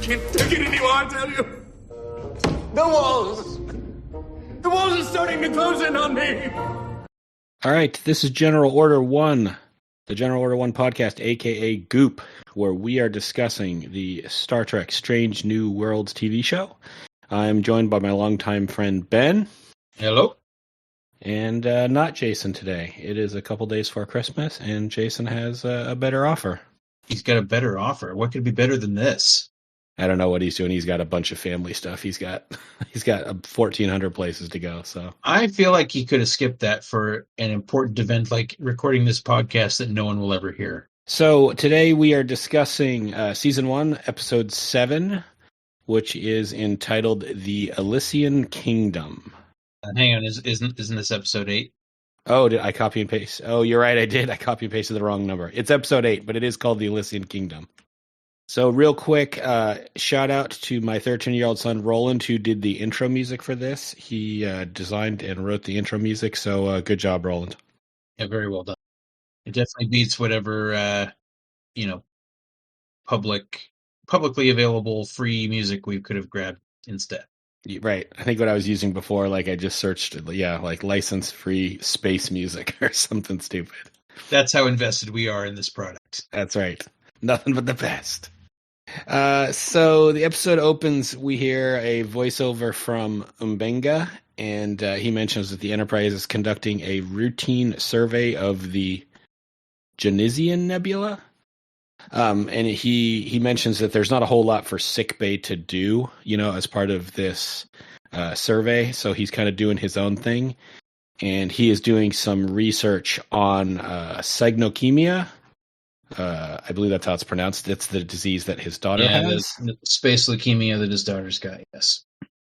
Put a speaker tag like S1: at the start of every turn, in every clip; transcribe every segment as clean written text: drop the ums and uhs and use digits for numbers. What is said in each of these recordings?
S1: can't take it anymore, I tell you. The walls. The walls are starting to close in on me.
S2: All right, this is General Order 1, the General Order 1 podcast, a.k.a. Goop, where we are discussing the Star Trek Strange New Worlds TV show. I'm joined by my longtime friend, Ben.
S3: Hello.
S2: And not Jason today. It is a couple days before Christmas, and Jason has a better offer.
S3: He's got a better offer. What could be better than this?
S2: I don't know what he's doing. He's got a bunch of family stuff. He's got 1,400 places to go. So
S3: I feel like he could have skipped that for an important event like recording this podcast that no one will ever hear.
S2: So today we are discussing Season 1, Episode 7, which is entitled The Elysian Kingdom.
S3: Hang on, isn't this Episode 8?
S2: Oh, did I copy and paste? Oh, you're right, I did. I copy and pasted the wrong number. It's Episode 8, but it is called The Elysian Kingdom. So real quick, shout out to my 13-year-old son, Roland, who did the intro music for this. He designed and wrote the intro music, so good job, Roland.
S3: Yeah, very well done. It definitely beats whatever, publicly available free music we could have grabbed instead.
S2: Right. I think what I was using before, like I just searched, like license-free space music or something stupid.
S3: That's how invested we are in this product.
S2: That's right. Nothing but the best. So the episode opens, we hear a voiceover from Umbenga, and he mentions that the Enterprise is conducting a routine survey of the Elysian Nebula. And he mentions that there's not a whole lot for sickbay to do, as part of this survey. So he's kind of doing his own thing. And he is doing some research on cygnocemia. I believe that's how it's pronounced. It's the disease that his daughter has.
S3: The space leukemia that his daughter's got, yes.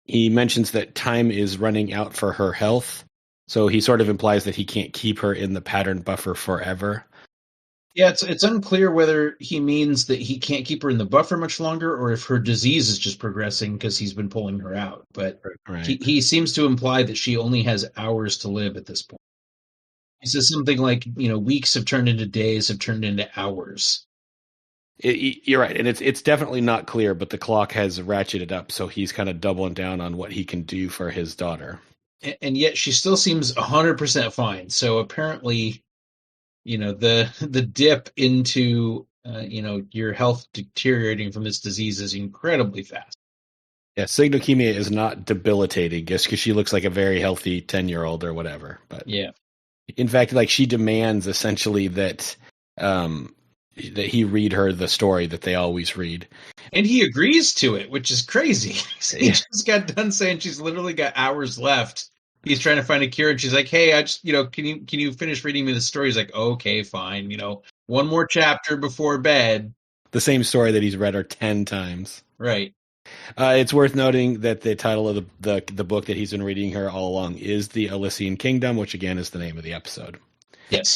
S2: He mentions that time is running out for her health. So he sort of implies that he can't keep her in the pattern buffer forever.
S3: Yeah, it's unclear whether he means that he can't keep her in the buffer much longer or if her disease is just progressing because he's been pulling her out. But
S2: right.
S3: he seems to imply that she only has hours to live at this point. He says something like, weeks have turned into days, have turned into hours.
S2: You're right, and it's definitely not clear, but the clock has ratcheted up, so he's kind of doubling down on what he can do for his daughter.
S3: And yet she still seems 100% fine. So apparently, the dip into, your health deteriorating from this disease is incredibly fast.
S2: Yeah, cygnocemia is not debilitating, just because she looks like a very healthy 10-year-old or whatever. But
S3: yeah.
S2: In fact, like she demands essentially that that he read her the story that they always read,
S3: and he agrees to it, which is crazy. He just got done saying she's literally got hours left. He's trying to find a cure, and she's like, "Hey, I just, can you finish reading me the story?" He's like, "Okay, fine. One more chapter before bed."
S2: The same story that he's read her 10 times.
S3: Right.
S2: It's worth noting that the title of the book that he's been reading her all along is The Elysian Kingdom, which again is the name of the episode.
S3: Yes.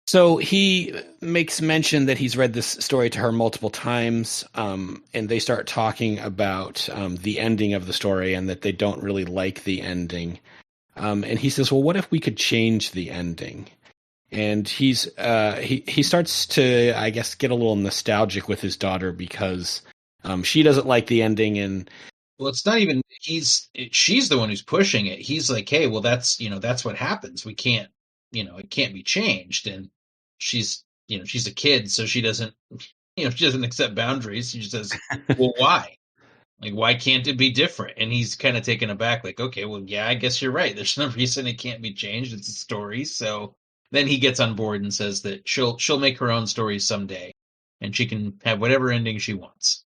S2: So he makes mention that he's read this story to her multiple times, and they start talking about the ending of the story and that they don't really like the ending. And he says, well, what if we could change the ending? And he starts to, I guess, get a little nostalgic with his daughter because she doesn't like the ending. And
S3: well, it's not even she's the one who's pushing it. He's like, hey, well, that's what happens. We can't, it can't be changed. And she's a kid, so she doesn't accept boundaries. She just says, well, why? Like, why can't it be different? And he's kind of taken aback, like, okay, well, yeah, I guess you're right. There's no reason it can't be changed. It's a story. So then he gets on board and says that she'll make her own stories someday, and she can have whatever ending she wants.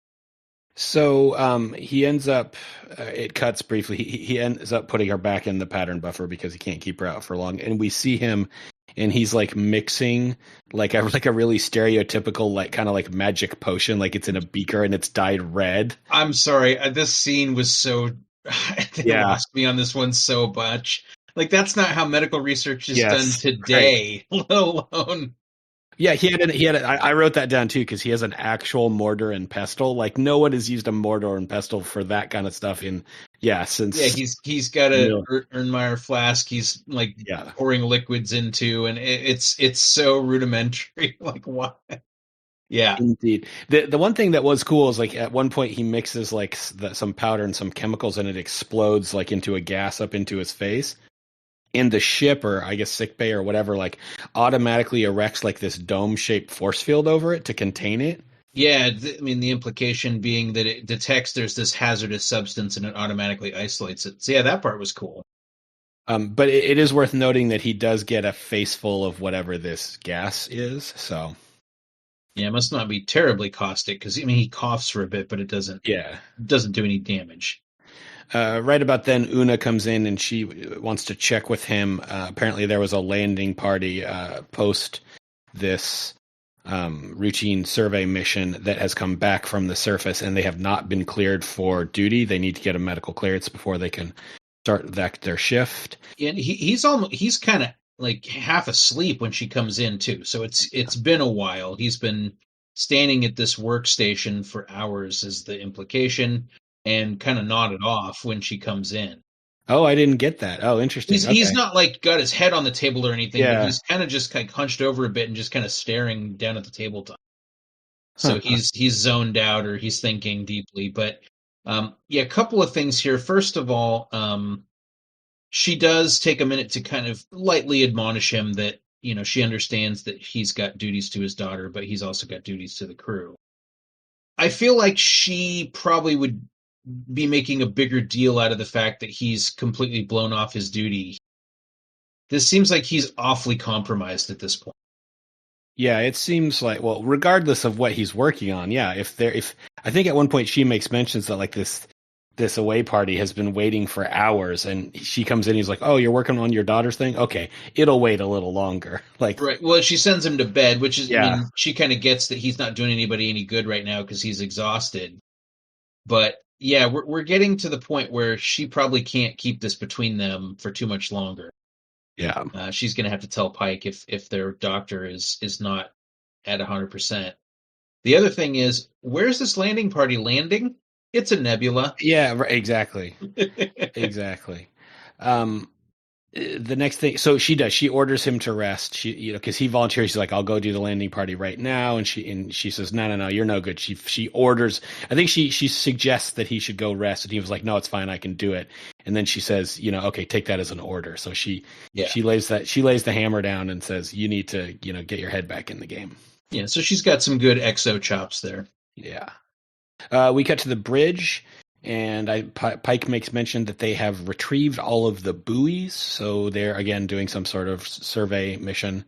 S2: So he ends up, it cuts briefly, he ends up putting her back in the pattern buffer because he can't keep her out for long. And we see him, and he's like mixing like a really stereotypical, like kind of like magic potion, like it's in a beaker and it's dyed red.
S3: I'm sorry, this scene was so, it lost me on this one so much. Like, that's not how medical research is done today, right. Let alone...
S2: Yeah, I wrote that down too because he has an actual mortar and pestle. Like, no one has used a mortar and pestle for that kind of stuff since
S3: he's got a Erlenmeyer flask. He's like pouring liquids into, and it's so rudimentary. Like, why? Yeah.
S2: Indeed. The one thing that was cool is like at one point he mixes like some powder and some chemicals and it explodes like into a gas up into his face. And the ship, or I guess sick bay or whatever, like automatically erects like this dome shaped force field over it to contain it.
S3: Yeah, I mean, the implication being that it detects there's this hazardous substance and it automatically isolates it. So yeah, that part was cool.
S2: But it is worth noting that he does get a face full of whatever this gas is. So
S3: Yeah, it must not be terribly caustic because I mean he coughs for a bit, but it
S2: yeah.
S3: doesn't do any damage.
S2: Right about then, Una comes in and she wants to check with him. Apparently, there was a landing party post this routine survey mission that has come back from the surface, and they have not been cleared for duty. They need to get a medical clearance before they can start their shift.
S3: And he's kind of like half asleep when she comes in too. So it's been a while. He's been standing at this workstation for hours, is the implication, and kind of nodded off when she comes in.
S2: Oh, I didn't get that. Oh, interesting.
S3: He's not like got his head on the table or anything, but
S2: Yeah.
S3: he's kind of just like hunched over a bit and just kind of staring down at the tabletop. So
S2: Huh.
S3: he's zoned out or he's thinking deeply. But yeah, a couple of things here. First of all, she does take a minute to kind of lightly admonish him that, you know, she understands that he's got duties to his daughter, but he's also got duties to the crew. I feel like she probably would be making a bigger deal out of the fact that he's completely blown off his duty. This seems like he's awfully compromised at this point.
S2: Yeah, it seems like, well, regardless of what he's working on, yeah, if I think at one point she makes mentions that like this away party has been waiting for hours, and she comes in, he's like, "Oh, you're working on your daughter's thing? Okay, it'll wait a little longer." Like,
S3: Right. Well, she sends him to bed, which is, I
S2: yeah,
S3: mean, she kind of gets that he's not doing anybody any good right now because he's exhausted. But yeah, we're getting to the point where she probably can't keep this between them for too much longer.
S2: yeah,
S3: She's going to have to tell Pike if their doctor is not at 100%. The other thing is, where's this landing party landing? It's a nebula.
S2: yeah, right, exactly, exactly. Um, the next thing, so she orders him to rest. She, you know, because he volunteers. She's like, "I'll go do the landing party right now," and she says, "No, you're no good." She orders. I think she suggests that he should go rest, and he was like, "No, it's fine, I can do it." And then she says, "You know, okay, take that as an order." So she lays the hammer down and says, "You need to, you know, get your head back in the game."
S3: Yeah, so she's got some good exo chops there.
S2: Yeah. We cut to the bridge. And Pike makes mention that they have retrieved all of the buoys, so they're again doing some sort of survey mission.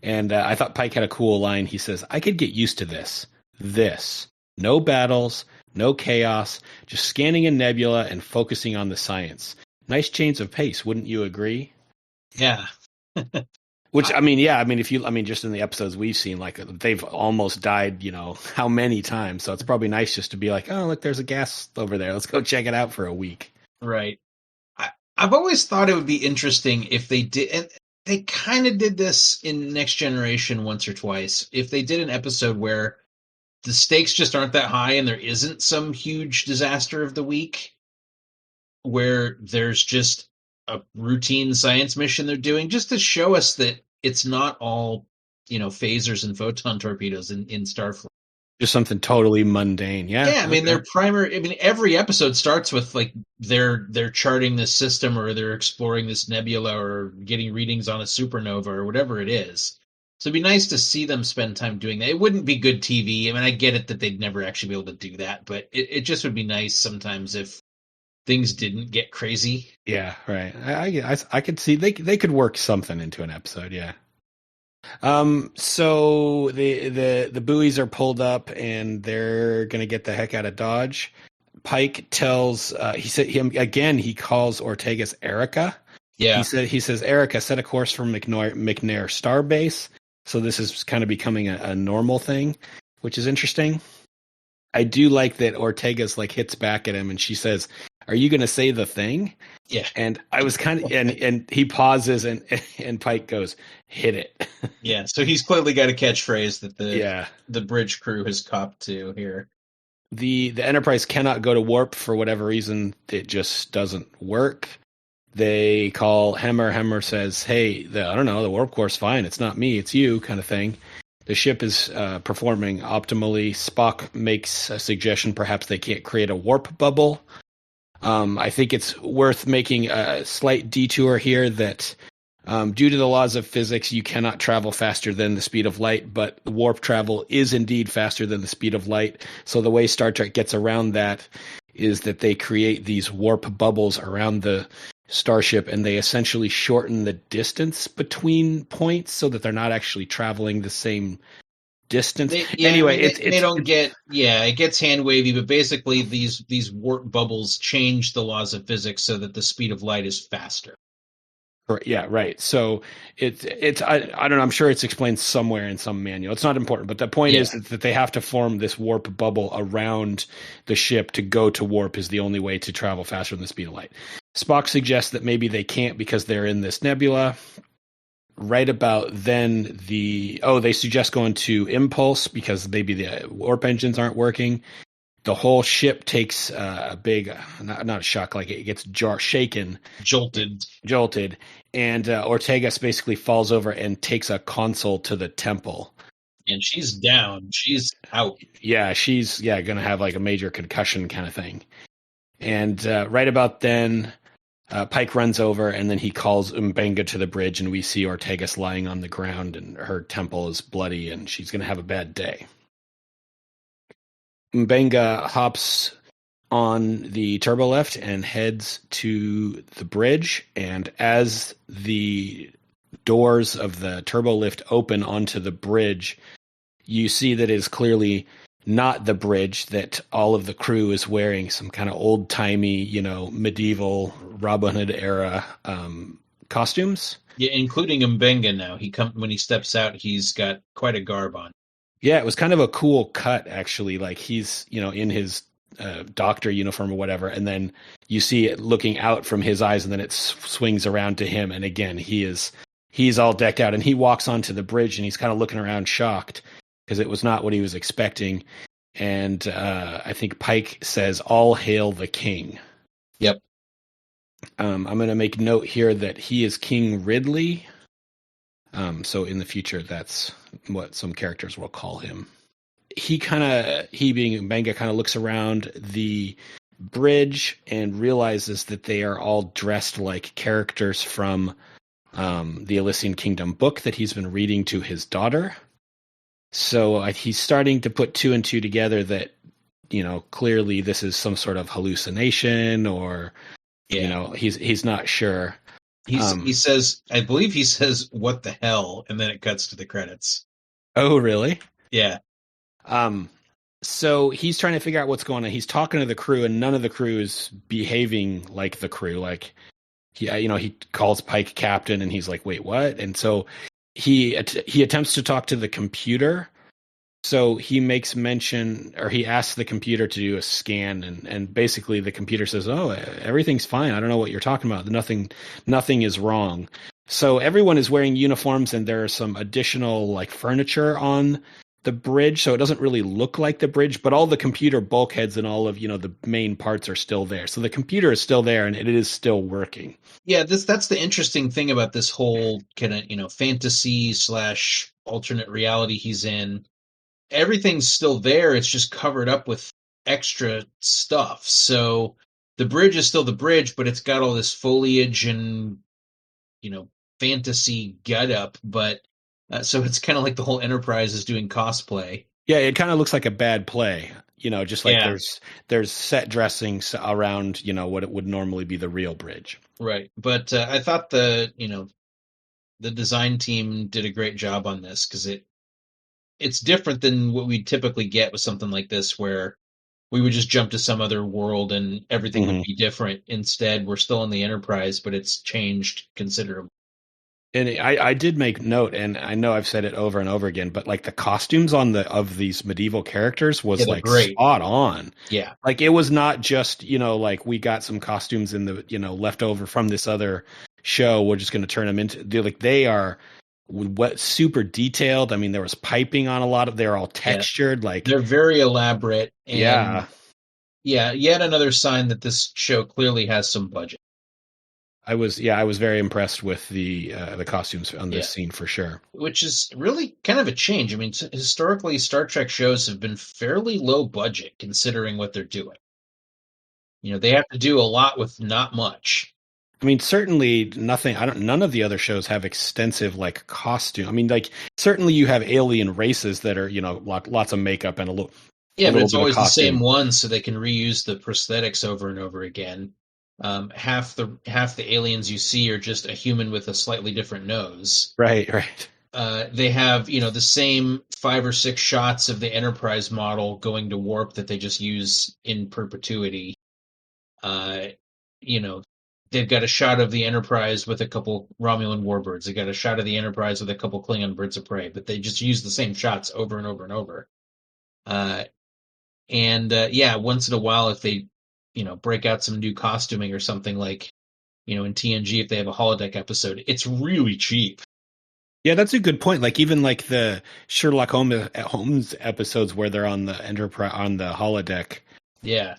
S2: And I thought Pike had a cool line. He says, "I could get used to this. No battles, no chaos, just scanning a nebula and focusing on the science. Nice change of pace, wouldn't you agree?"
S3: Yeah.
S2: Which, I mean, yeah, I mean, just in the episodes we've seen, like they've almost died, you know, how many times? So it's probably nice just to be like, "Oh, look, there's a gas over there. Let's go check it out for a week."
S3: Right. I've always thought it would be interesting if they did, and they kind of did this in Next Generation once or twice. If they did an episode where the stakes just aren't that high and there isn't some huge disaster of the week, where there's just a routine science mission they're doing, just to show us that it's not all, you know, phasers and photon torpedoes in Starfleet.
S2: Just something totally mundane. Yeah.
S3: Yeah, I mean, their primary. I mean, every episode starts with like they're charting this system, or they're exploring this nebula, or getting readings on a supernova, or whatever it is. So it'd be nice to see them spend time doing that. It wouldn't be good TV. I mean, I get it that they'd never actually be able to do that, but it just would be nice sometimes if things didn't get crazy.
S2: Yeah, right. I could see they could work something into an episode. Yeah. So the buoys are pulled up and they're gonna get the heck out of Dodge. Pike tells he calls Ortega's Erica.
S3: Yeah.
S2: He says, "Erica, set a course for McNair Starbase." So this is kind of becoming a normal thing, which is interesting. I do like that Ortega's like hits back at him and she says, "Are you going to say the thing?"
S3: Yeah.
S2: And I was kind of, and he pauses and Pike goes, "Hit it."
S3: Yeah. So he's clearly got a catchphrase that the bridge crew has copped to here.
S2: The Enterprise cannot go to warp for whatever reason. It just doesn't work. They call Hemmer. Hemmer says, "Hey, I don't know, the warp core's fine. It's not me, it's you," kind of thing. The ship is performing optimally. Spock makes a suggestion perhaps they can't create a warp bubble. I think it's worth making a slight detour here that due to the laws of physics, you cannot travel faster than the speed of light, but warp travel is indeed faster than the speed of light. So the way Star Trek gets around that is that they create these warp bubbles around the starship, and they essentially shorten the distance between points so that they're not actually traveling the same distance. Anyway,
S3: it gets hand wavy, but basically these warp bubbles change the laws of physics so that the speed of light is faster.
S2: Yeah, right. So I don't know. I'm sure it's explained somewhere in some manual. It's not important, but the point is that they have to form this warp bubble around the ship to go to warp is the only way to travel faster than the speed of light. Spock suggests that maybe they can't because they're in this nebula. Right about then, they suggest going to impulse because maybe the warp engines aren't working. The whole ship takes a big, not a shock, like it gets shaken. Jolted. And Ortegas basically falls over and takes a console to the temple.
S3: And she's down. She's out.
S2: Yeah, she's going to have like a major concussion kind of thing. And right about then, Pike runs over and then he calls M'Benga to the bridge, and we see Ortegas lying on the ground and her temple is bloody and she's going to have a bad day. M'Benga hops on the turbolift and heads to the bridge, and as the doors of the turbolift open onto the bridge, you see that it is clearly not the bridge that all of the crew is wearing some kind of old-timey, medieval Robin Hood era costumes.
S3: Yeah, including M'Benga now. When he steps out, he's got quite a garb on.
S2: Yeah, it was kind of a cool cut, actually. Like he's, in his doctor uniform or whatever, and then you see it looking out from his eyes, and then it swings around to him, and again, he's all decked out, and he walks onto the bridge, and he's kind of looking around shocked because it was not what he was expecting. And I think Pike says, "All hail the king."
S3: Yep.
S2: I'm going to make note here that he is King Ridley. So in the future, that's what some characters will call him. He being M'Benga, kind of looks around the bridge and realizes that they are all dressed like characters from the Elysian Kingdom book that he's been reading to his daughter. So he's starting to put two and two together that, clearly this is some sort of hallucination or, he's not sure.
S3: He says, I believe he says, "What the hell?" and then it cuts to the credits.
S2: Oh, really?
S3: Yeah.
S2: So he's trying to figure out what's going on. He's talking to the crew, and none of the crew is behaving like the crew. Like, he calls Pike captain, and he's like, "Wait, what?" And so he attempts to talk to the computer. So he makes mention, or he asks the computer to do a scan, and basically the computer says, "Oh, everything's fine. I don't know what you're talking about. Nothing is wrong." So everyone is wearing uniforms, and there are some additional like furniture on the bridge, so it doesn't really look like the bridge, but all the computer bulkheads and all of the main parts are still there. So the computer is still there, and it is still working.
S3: Yeah, that's the interesting thing about this whole kind of fantasy / alternate reality he's in. Everything's still there. It's just covered up with extra stuff. So the bridge is still the bridge, but it's got all this foliage and, fantasy gut up. But so it's kind of like the whole Enterprise is doing cosplay.
S2: Yeah, it kind of looks like a bad play. Just like there's set dressings around, what it would normally be the real bridge.
S3: Right. But I thought the design team did a great job on this because it's different than what we typically get with something like this, where we would just jump to some other world and everything would be different. Instead, we're still in the Enterprise, but it's changed considerably.
S2: And I did make note, and I know I've said it over and over again, but like the costumes of these medieval characters was like great. Spot on.
S3: Yeah.
S2: Like it was not just, like we got some costumes in the, left over from this other show. We're just going to turn them into, they are super detailed. I mean, there was piping on a lot of, they're all textured. Like
S3: they're very elaborate. And
S2: yeah.
S3: Yet another sign that this show clearly has some budget.
S2: I was very impressed with the costumes on this scene for sure.
S3: Which is really kind of a change. I mean, historically, Star Trek shows have been fairly low budget considering what they're doing. They have to do a lot with not much.
S2: I mean, certainly nothing. None of the other shows have extensive like costume. I mean, like certainly you have alien races that are lots of makeup and a little.
S3: Yeah, but it's always the same ones, so they can reuse the prosthetics over and over again. Half the aliens you see are just a human with a slightly different nose.
S2: Right.
S3: They have the same 5 or 6 shots of the Enterprise model going to warp that they just use in perpetuity. They've got a shot of the Enterprise with a couple Romulan warbirds. They got a shot of the Enterprise with a couple Klingon birds of prey, but they just use the same shots over and over and over. Once in a while, if they, break out some new costuming or something like, in TNG, if they have a holodeck episode, it's really cheap.
S2: Yeah, that's a good point. Like even like the Sherlock Holmes episodes where they're on the Enterprise on the holodeck.
S3: Yeah.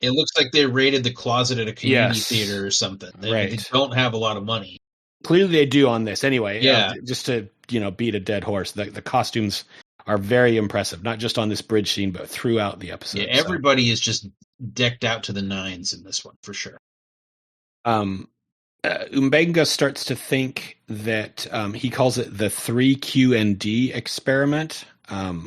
S3: It looks like they raided the closet at a community theater or something. They don't have a lot of money.
S2: Clearly they do on this anyway.
S3: Yeah.
S2: Just to, beat a dead horse. The costumes are very impressive, not just on this bridge scene, but throughout the episode.
S3: Yeah, everybody is just decked out to the nines in this one, for sure.
S2: Umbenga starts to think that he calls it the 3QND experiment,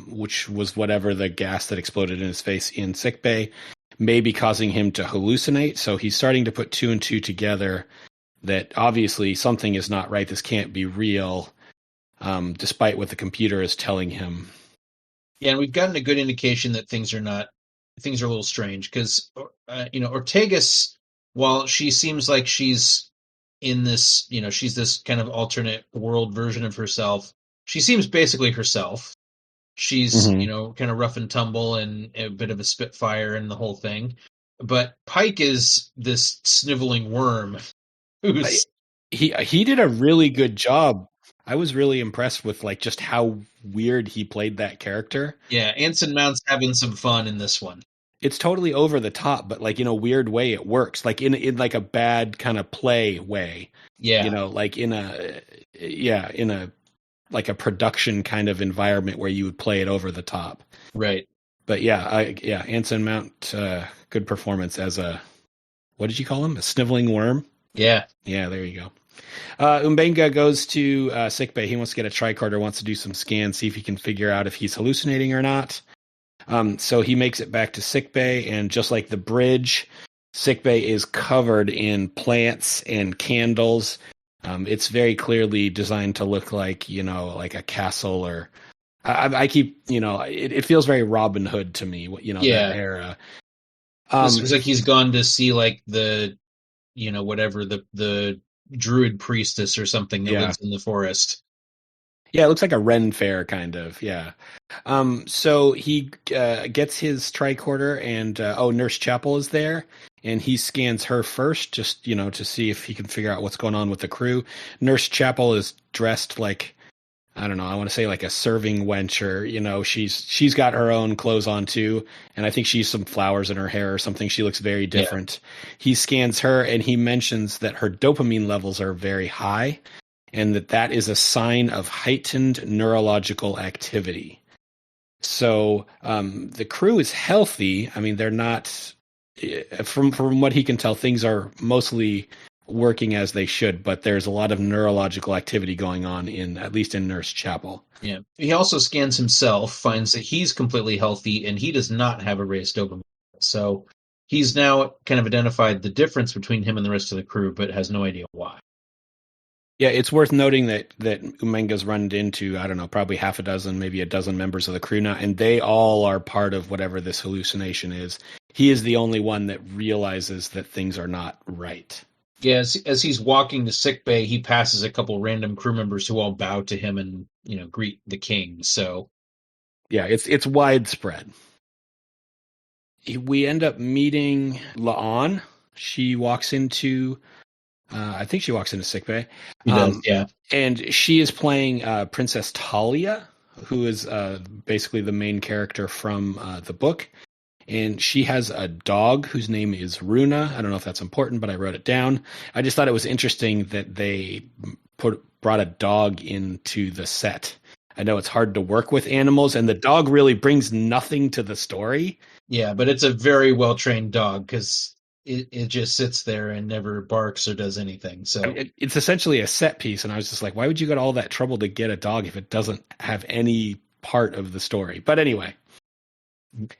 S2: which was whatever the gas that exploded in his face in sickbay may be causing him to hallucinate. So he's starting to put 2 and 2 together that obviously something is not right. This can't be real, despite what the computer is telling him.
S3: Yeah, and we've gotten a good indication that things are a little strange because, Ortegas, while she seems like she's in this, she's this kind of alternate world version of herself, she seems basically herself. She's, kind of rough and tumble and a bit of a spitfire and the whole thing. But Pike is this sniveling worm who's...
S2: He did a really good job. I was really impressed with like just how weird he played that character.
S3: Yeah, Anson Mount's having some fun in this one.
S2: It's totally over the top, but like in a weird way it works. Like in like a bad kind of play way.
S3: Yeah.
S2: Like in a like a production kind of environment where you would play it over the top.
S3: Right.
S2: But Anson Mount, good performance as what did you call him? A sniveling worm?
S3: Yeah.
S2: Yeah, there you go. Umbenga goes to sickbay. He wants to get a tricorder, wants to do some scans, see if he can figure out if he's hallucinating or not. So he makes it back to sickbay, and just like the bridge, sickbay is covered in plants and candles. It's very clearly designed to look like, like a castle, or I keep, it feels very Robin Hood to me, that era.
S3: This looks like he's gone to see like the, whatever the druid priestess or something that lives in the forest.
S2: Yeah, it looks like a Ren fair kind of. Yeah. So he gets his tricorder, and Nurse Chapel is there, and he scans her first, just to see if he can figure out what's going on with the crew. Nurse Chapel is dressed like, I don't know, I want to say like a serving wench, or she's got her own clothes on too, and I think she's some flowers in her hair or something. She looks very different. Yeah. He scans her, and he mentions that her dopamine levels are very high, and that is a sign of heightened neurological activity. So the crew is healthy. I mean, they're not, from what he can tell, things are mostly working as they should, but there's a lot of neurological activity going on at least in Nurse Chapel.
S3: Yeah. He also scans himself, finds that he's completely healthy, and he does not have a raised dopamine. So he's now kind of identified the difference between him and the rest of the crew, but has no idea why.
S2: Yeah, it's worth noting that Umbenga's run into, I don't know, probably half a dozen, maybe a dozen members of the crew now, and they all are part of whatever this hallucination is. He is the only one that realizes that things are not right.
S3: Yeah, as he's walking to sickbay, he passes a couple random crew members who all bow to him and, greet the king. So,
S2: yeah, it's widespread. We end up meeting La'an. She walks into... I think she walks into sickbay.
S3: Yeah.
S2: And she is playing Princess Talia, who is basically the main character from the book. and she has a dog whose name is Runa. I don't know if that's important, but I wrote it down. I just thought it was interesting that they brought a dog into the set. I know it's hard to work with animals, and the dog really brings nothing to the story.
S3: Yeah, but it's a very well trained dog because it just sits there and never barks or does anything. So
S2: It's essentially a set piece, and I was just like, why would you go to all that trouble to get a dog if it doesn't have any part of the story? But anyway.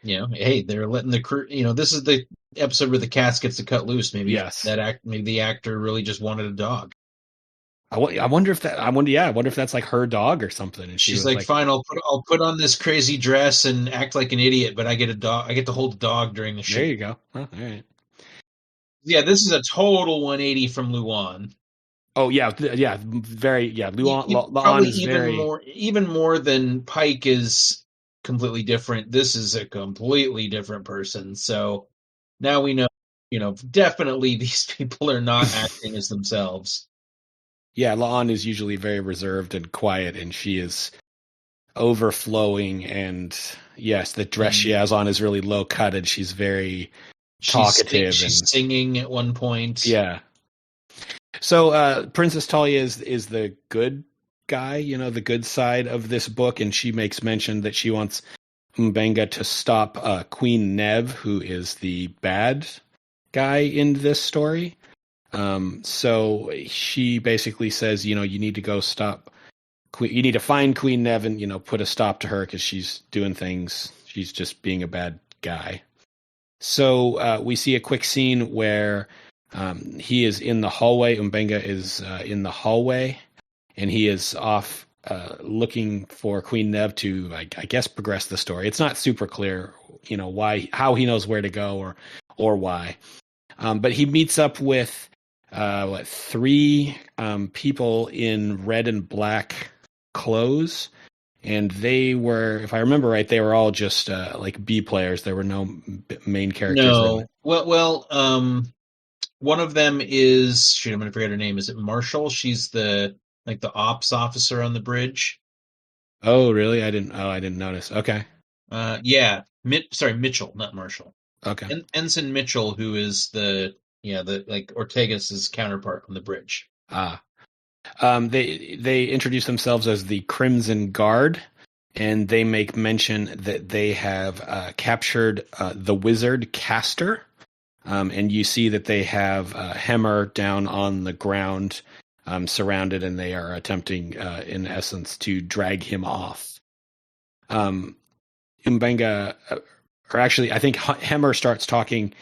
S3: Hey, they're letting the crew. This is the episode where the cast gets to cut loose. Maybe
S2: Yes.
S3: maybe the actor really just wanted a dog.
S2: I wonder if that. I wonder if that's like her dog or something. And
S3: She's like, fine, I'll put on this crazy dress and act like an idiot, but I get a dog. I get to hold a dog during the shoot.
S2: There you go. Well, all right.
S3: Yeah, this is a total 180 from Luan.
S2: Oh yeah, very Luan is
S3: even more than Pike is completely different. This is a completely different person. So now we know, definitely these people are not acting as themselves.
S2: Yeah, La'an is usually very reserved and quiet, and she is overflowing. And yes, the dress she has on is really low cut, and she's very talkative.
S3: She's singing at one point.
S2: Yeah. So Princess Talia is the good guy, the good side of this book, and she makes mention that she wants M'Benga to stop Queen Nev, who is the bad guy in this story. So she basically says, you need to go stop. You need to find Queen Nev and put a stop to her because she's doing things. She's just being a bad guy. So we see a quick scene where he is in the hallway. M'Benga is in the hallway, and he is off looking for Queen Nev to, I guess, progress the story. It's not super clear, how he knows where to go or why. But he meets up with three people in red and black clothes, and they were, if I remember right, they were all just like B players. There were no main characters.
S3: No, really. Well, one of them is, I'm going to forget her name. Is it Marshall? She's the ops officer on the bridge.
S2: Oh, really? I didn't notice. Okay.
S3: Yeah. Mitchell, not Marshall.
S2: Okay.
S3: Ensign Mitchell, who is the Ortega's counterpart on the bridge.
S2: They introduce themselves as the Crimson Guard, and they make mention that they have captured the wizard Castor. And you see that they have Hemmer down on the ground, surrounded, and they are attempting, in essence, to drag him off. M'Benga, or actually, I think Hemmer starts talking,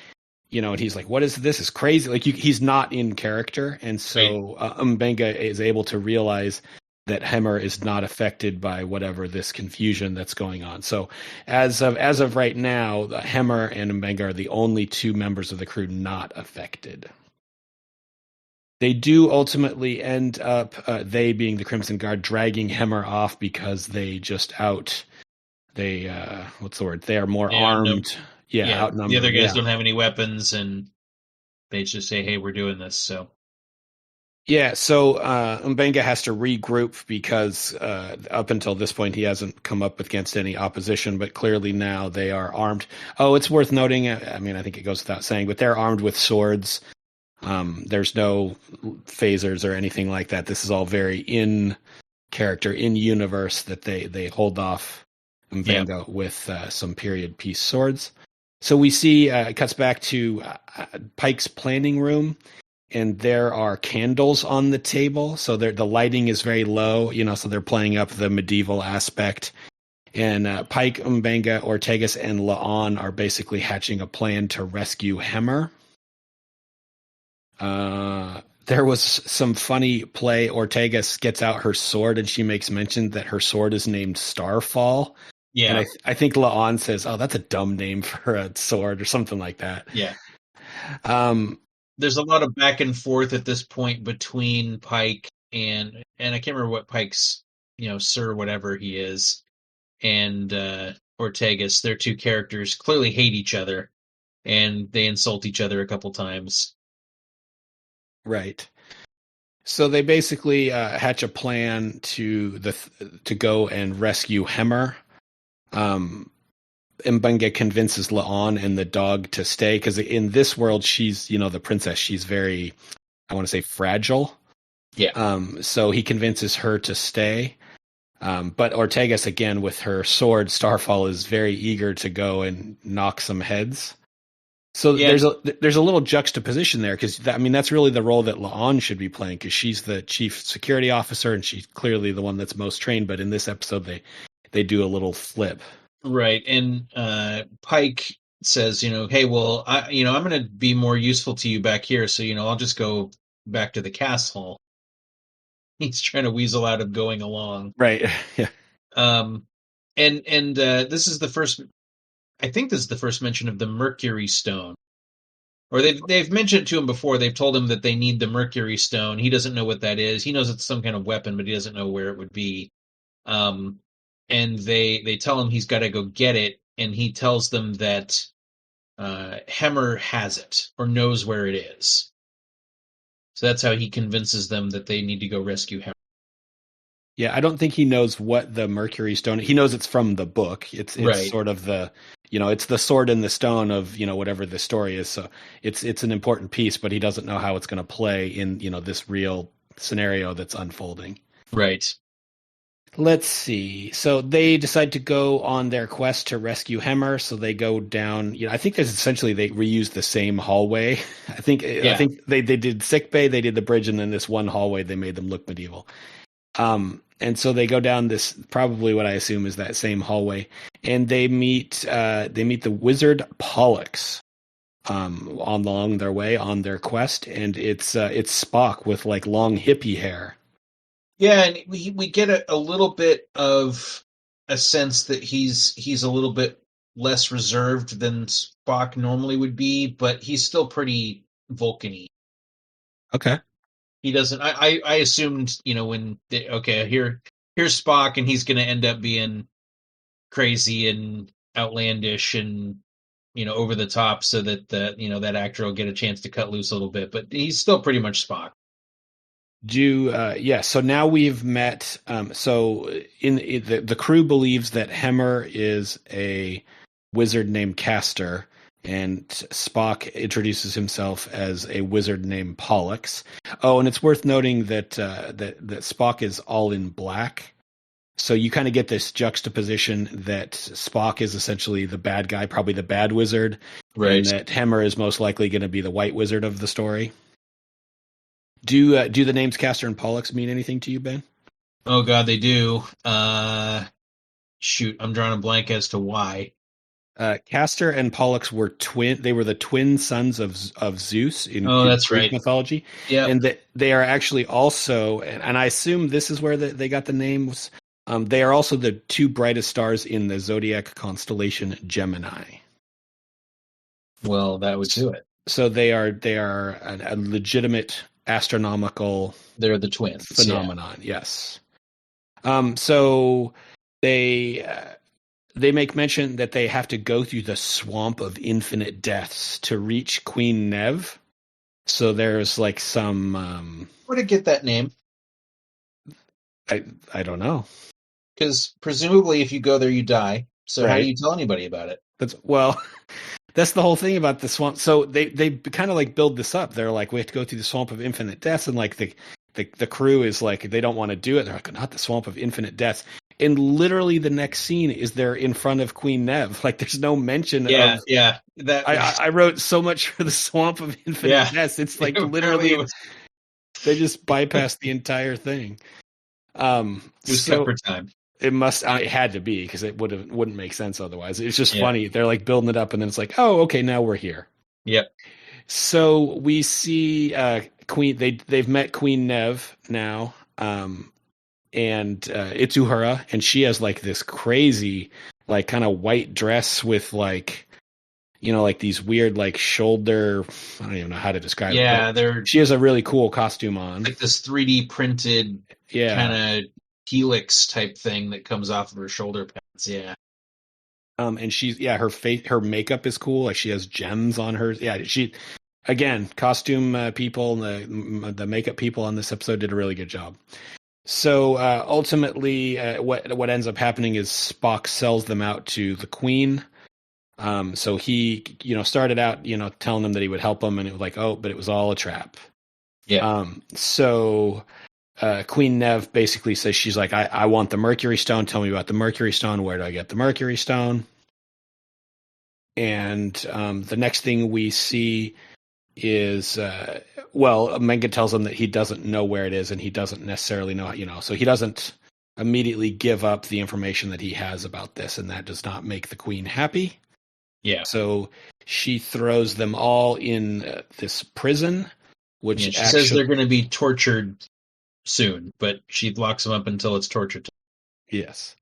S2: and he's like, "What is this? Is crazy!" Like he's not in character, and so M'Benga is able to realize that Hemmer is not affected by whatever this confusion that's going on. So as of right now, Hemmer and M'Benga are the only two members of the crew not affected. They do ultimately end up, they being the Crimson Guard, dragging Hemmer off because they just what's the word? They are more armed.
S3: Outnumbered. The other guys don't have any weapons, and they just say, "Hey, we're doing this." So.
S2: Yeah, so M'Benga has to regroup because up until this point he hasn't come up against any opposition, but clearly now they are armed. Oh, it's worth noting, I think it goes without saying, but they're armed with swords. There's no phasers or anything like that. This is all very in character, in universe, that they hold off M'Benga with some period piece swords. So we see, it cuts back to Pike's planning room, and there are candles on the table. So the lighting is very low, so they're playing up the medieval aspect. And Pike, M'Benga, Ortegas, and La'an are basically hatching a plan to rescue Hemmer. There was some funny play. Ortegas gets out her sword, and she makes mention that her sword is named Starfall. Yeah. And I think La'an says, "Oh, that's a dumb name for a sword," or something like that.
S3: Yeah. There's a lot of back and forth at this point between Pike and I can't remember what Pike's, Sir whatever he is, and Ortegas. Their two characters clearly hate each other, and they insult each other a couple times.
S2: Right. So they basically hatch a plan to go and rescue Hemmer. Mbenga convinces La'an and the dog to stay because in this world she's the princess. She's very, I want to say, fragile.
S3: Yeah.
S2: So he convinces her to stay. But Ortegas, again, with her sword, Starfall, is very eager to go and knock some heads. So there's a little juxtaposition there because that's really the role that La'an should be playing because she's the chief security officer and she's clearly the one that's most trained. But in this episode, they do a little flip.
S3: Right, and Pike says, hey, well, I'm going to be more useful to you back here, so I'll just go back to the castle. He's trying to weasel out of going along,
S2: right? Yeah.
S3: And this is the first. I think this is the first mention of the Mercury Stone, or they've mentioned to him before. They've told him that they need the Mercury Stone. He doesn't know what that is. He knows it's some kind of weapon, but he doesn't know where it would be. And they tell him he's got to go get it, and he tells them that Hemmer has it or knows where it is. So that's how he convinces them that they need to go rescue Hemmer.
S2: Yeah, I don't think he knows what the Mercury Stone. He knows it's from the book. It's right. Sort of the it's the sword and the stone of whatever the story is. So it's an important piece, but he doesn't know how it's going to play in this real scenario that's unfolding.
S3: Right.
S2: Let's see. So they decide to go on their quest to rescue Hemmer. So they go down. I think there's essentially they reuse the same hallway. I think they did sickbay, they did the bridge, and then this one hallway they made them look medieval. And so they go down this probably what I assume is that same hallway, and they meet the wizard Pollux along their way on their quest, and it's Spock with like long hippie hair.
S3: Yeah, and we get a little bit of a sense that he's a little bit less reserved than Spock normally would be, but he's still pretty Vulcan-y.
S2: Okay.
S3: He doesn't. I assumed, when here's Spock, and he's going to end up being crazy and outlandish and over the top, so that that actor will get a chance to cut loose a little bit. But he's still pretty much Spock.
S2: So now we've met. So in the crew believes that Hemmer is a wizard named Castor, and Spock introduces himself as a wizard named Pollux. Oh, and it's worth noting that Spock is all in black. So you kind of get this juxtaposition that Spock is essentially the bad guy, probably the bad wizard, right? And that Hemmer is most likely going to be the white wizard of the story. Do the names Castor and Pollux mean anything to you, Ben?
S3: Oh God, they do. Shoot, I'm drawing a blank as to why.
S2: Castor and Pollux were twin. They were the twin sons of Zeus in Greek mythology.
S3: Yeah,
S2: and they are actually also, and I assume this is where they got the names. They are also the two brightest stars in the zodiac constellation Gemini.
S3: Well, that would do it.
S2: So they are a legitimate astronomical.
S3: They're the twins
S2: phenomenon. Yeah. Yes. So they make mention that they have to go through the swamp of infinite deaths to reach Queen Nev. So there's like some.
S3: Where to get that name?
S2: I don't know.
S3: Because presumably, if you go there, you die. So How do you tell anybody about it?
S2: That's the whole thing about the swamp. So they kind of like build this up. They're like, we have to go through the swamp of infinite deaths, and like the crew is like, they don't want to do it. They're like, not the swamp of infinite deaths. And literally the next scene is they're in front of Queen Nev. Like there's no mention of.
S3: Yeah.
S2: I wrote so much for the swamp of infinite deaths. It's like literally they just bypassed the entire thing.
S3: It was separate time.
S2: It had to be because it wouldn't make sense otherwise. It's just funny. They're like building it up, and then it's like, oh, okay, now we're here.
S3: Yep.
S2: So we see Queen. They've met Queen Nev now, and it's Uhura, and she has like this crazy, like kind of white dress with like, like these weird like shoulder. I don't even know how to describe it.
S3: Yeah,
S2: she has a really cool costume on,
S3: like this 3D printed kind of helix type thing that comes off of her shoulder pads. Yeah.
S2: And she's her makeup is cool. Like she has gems on her. Yeah, she again, costume people, the makeup people on this episode did a really good job. So ultimately, what ends up happening is Spock sells them out to the Queen. So he, started out, telling them that he would help them, and it was like, oh, but it was all a trap.
S3: Yeah.
S2: So Queen Nev basically says, she's like, I want the Mercury Stone. Tell me about the Mercury Stone. Where do I get the Mercury Stone? And the next thing we see is, Manga tells him that he doesn't know where it is, and he doesn't necessarily know, so he doesn't immediately give up the information that he has about this, and that does not make the queen happy.
S3: Yeah.
S2: So she throws them all in this prison, which
S3: she says they're going to be tortured soon, but she locks them up until it's torture time.
S2: Yes.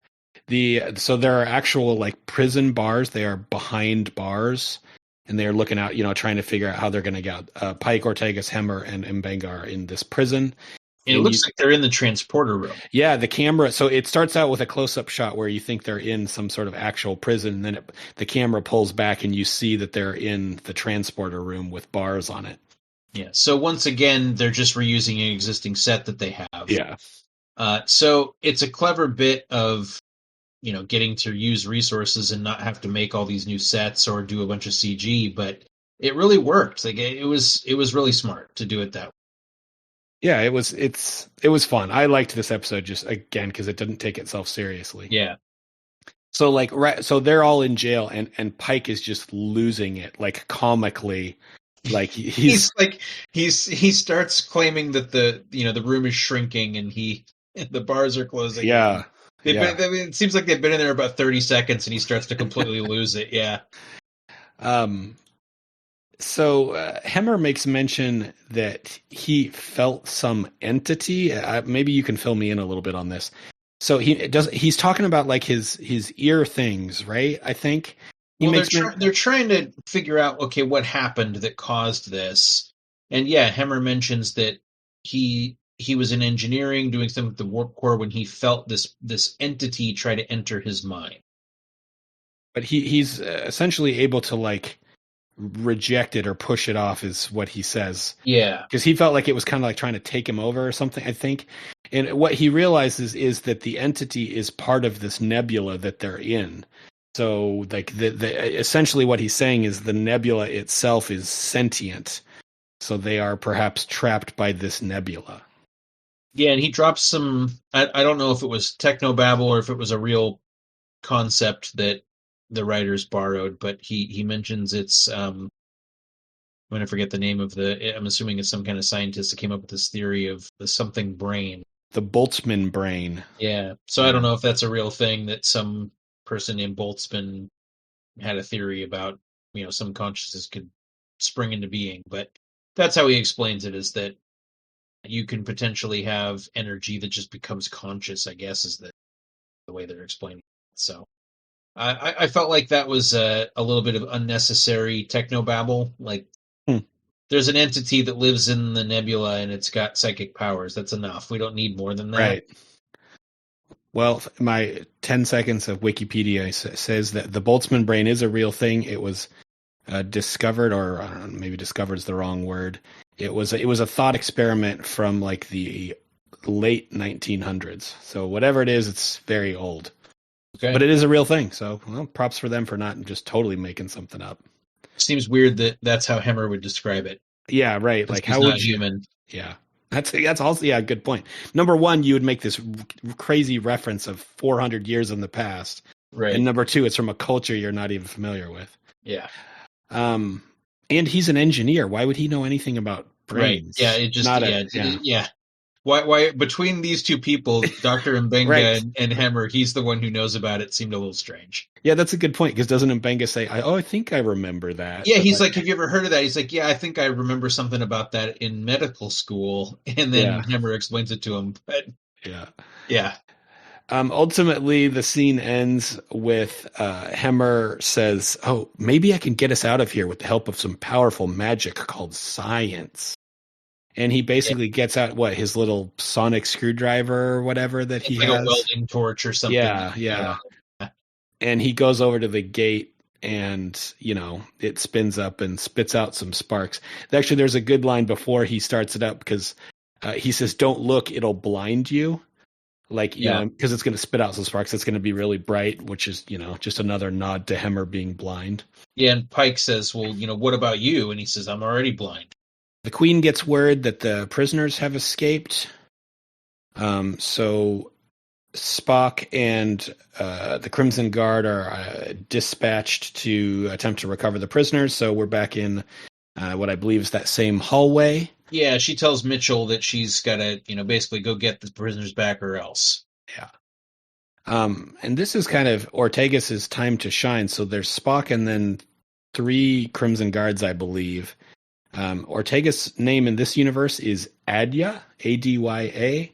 S2: So there are actual like prison bars. They are behind bars, and they're looking out, trying to figure out how they're going to get out. Pike, Ortegas, Hemmer, and Mbenga are in this prison.
S3: And it looks like they're in the transporter room.
S2: Yeah, the camera. So it starts out with a close-up shot where you think they're in some sort of actual prison, and then the camera pulls back, and you see that they're in the transporter room with bars on it.
S3: Yeah. So once again, they're just reusing an existing set that they have.
S2: Yeah.
S3: So it's a clever bit of, getting to use resources and not have to make all these new sets or do a bunch of CG, but it really worked. Like it was really smart to do it that way.
S2: Yeah, it was fun. I liked this episode just again because it didn't take itself seriously.
S3: Yeah.
S2: So so they're all in jail, and Pike is just losing it, like comically. Like he
S3: starts claiming that the room is shrinking and the bars are closing.
S2: Yeah.
S3: It seems like they've been in there about 30 seconds, and he starts to completely lose it. Yeah.
S2: So Hemmer makes mention that he felt some entity. Maybe you can fill me in a little bit on this. So he's talking about like his ear things, right? I think.
S3: They're trying to figure out, okay, what happened that caused this. And yeah, Hemmer mentions that he was in engineering doing something with the warp core when he felt this entity try to enter his mind.
S2: But he's essentially able to like reject it or push it off is what he says.
S3: Yeah.
S2: Because he felt like it was kind of like trying to take him over or something, I think. And what he realizes is that the entity is part of this nebula that they're in. So like essentially what he's saying is the nebula itself is sentient. So they are perhaps trapped by this nebula.
S3: Yeah, and he drops some, I don't know if it was technobabble or if it was a real concept that the writers borrowed, but he mentions it's, I'm going to forget the name of I'm assuming it's some kind of scientist that came up with this theory of the something brain.
S2: The Boltzmann brain.
S3: Yeah, so I don't know if that's a real thing that some person named Boltzmann had a theory about, some consciousness could spring into being, but that's how he explains it, is that you can potentially have energy that just becomes conscious, I guess, is the way they're explaining it. So I felt like that was a little bit of unnecessary technobabble. Like, there's an entity that lives in the nebula and it's got psychic powers. That's enough. We don't need more than that.
S2: Right. Well, my 10 seconds of Wikipedia says that the Boltzmann brain is a real thing. It was discovered, or I don't know, maybe discovered is the wrong word. It was a thought experiment from like the late 1900s. So whatever it is, it's very old. Okay. But it is a real thing. So props for them for not just totally making something up.
S3: Seems weird that that's how Hemmer would describe it.
S2: Yeah, right. Like how would you?
S3: Human.
S2: Yeah. That's also, yeah, good point. Number one, you would make this crazy reference of 400 years in the past.
S3: Right.
S2: And number two, it's from a culture you're not even familiar with.
S3: Yeah.
S2: And he's an engineer. Why would he know anything about brains?
S3: Right. Yeah. It just, yeah. Why between these two people, Dr. Mbenga
S2: right.
S3: and Hemmer, he's the one who knows about it, seemed a little strange.
S2: Yeah, that's a good point, because doesn't Mbenga say, I think I remember that?
S3: Yeah, he's like, have you ever heard of that? He's like, yeah, I think I remember something about that in medical school. And then Hemmer explains it to him. But yeah.
S2: Ultimately, the scene ends with Hemmer says, oh, maybe I can get us out of here with the help of some powerful magic called science. And he basically gets out his little sonic screwdriver or whatever that he has.
S3: Like a welding torch or something.
S2: Yeah. And he goes over to the gate and, it spins up and spits out some sparks. Actually, there's a good line before he starts it up because he says, don't look, it'll blind you. Like, because it's going to spit out some sparks. It's going to be really bright, which is, just another nod to Hemmer being blind.
S3: Yeah, and Pike says, well, what about you? And he says, I'm already blind.
S2: The Queen gets word that the prisoners have escaped. So Spock and the Crimson Guard are dispatched to attempt to recover the prisoners. So we're back in what I believe is that same hallway.
S3: Yeah, she tells Mitchell that she's got to, basically go get the prisoners back or else.
S2: Yeah. And this is kind of Ortegas' time to shine. So there's Spock and then 3 Crimson Guards, I believe. Ortega's name in this universe is Adya, Adya.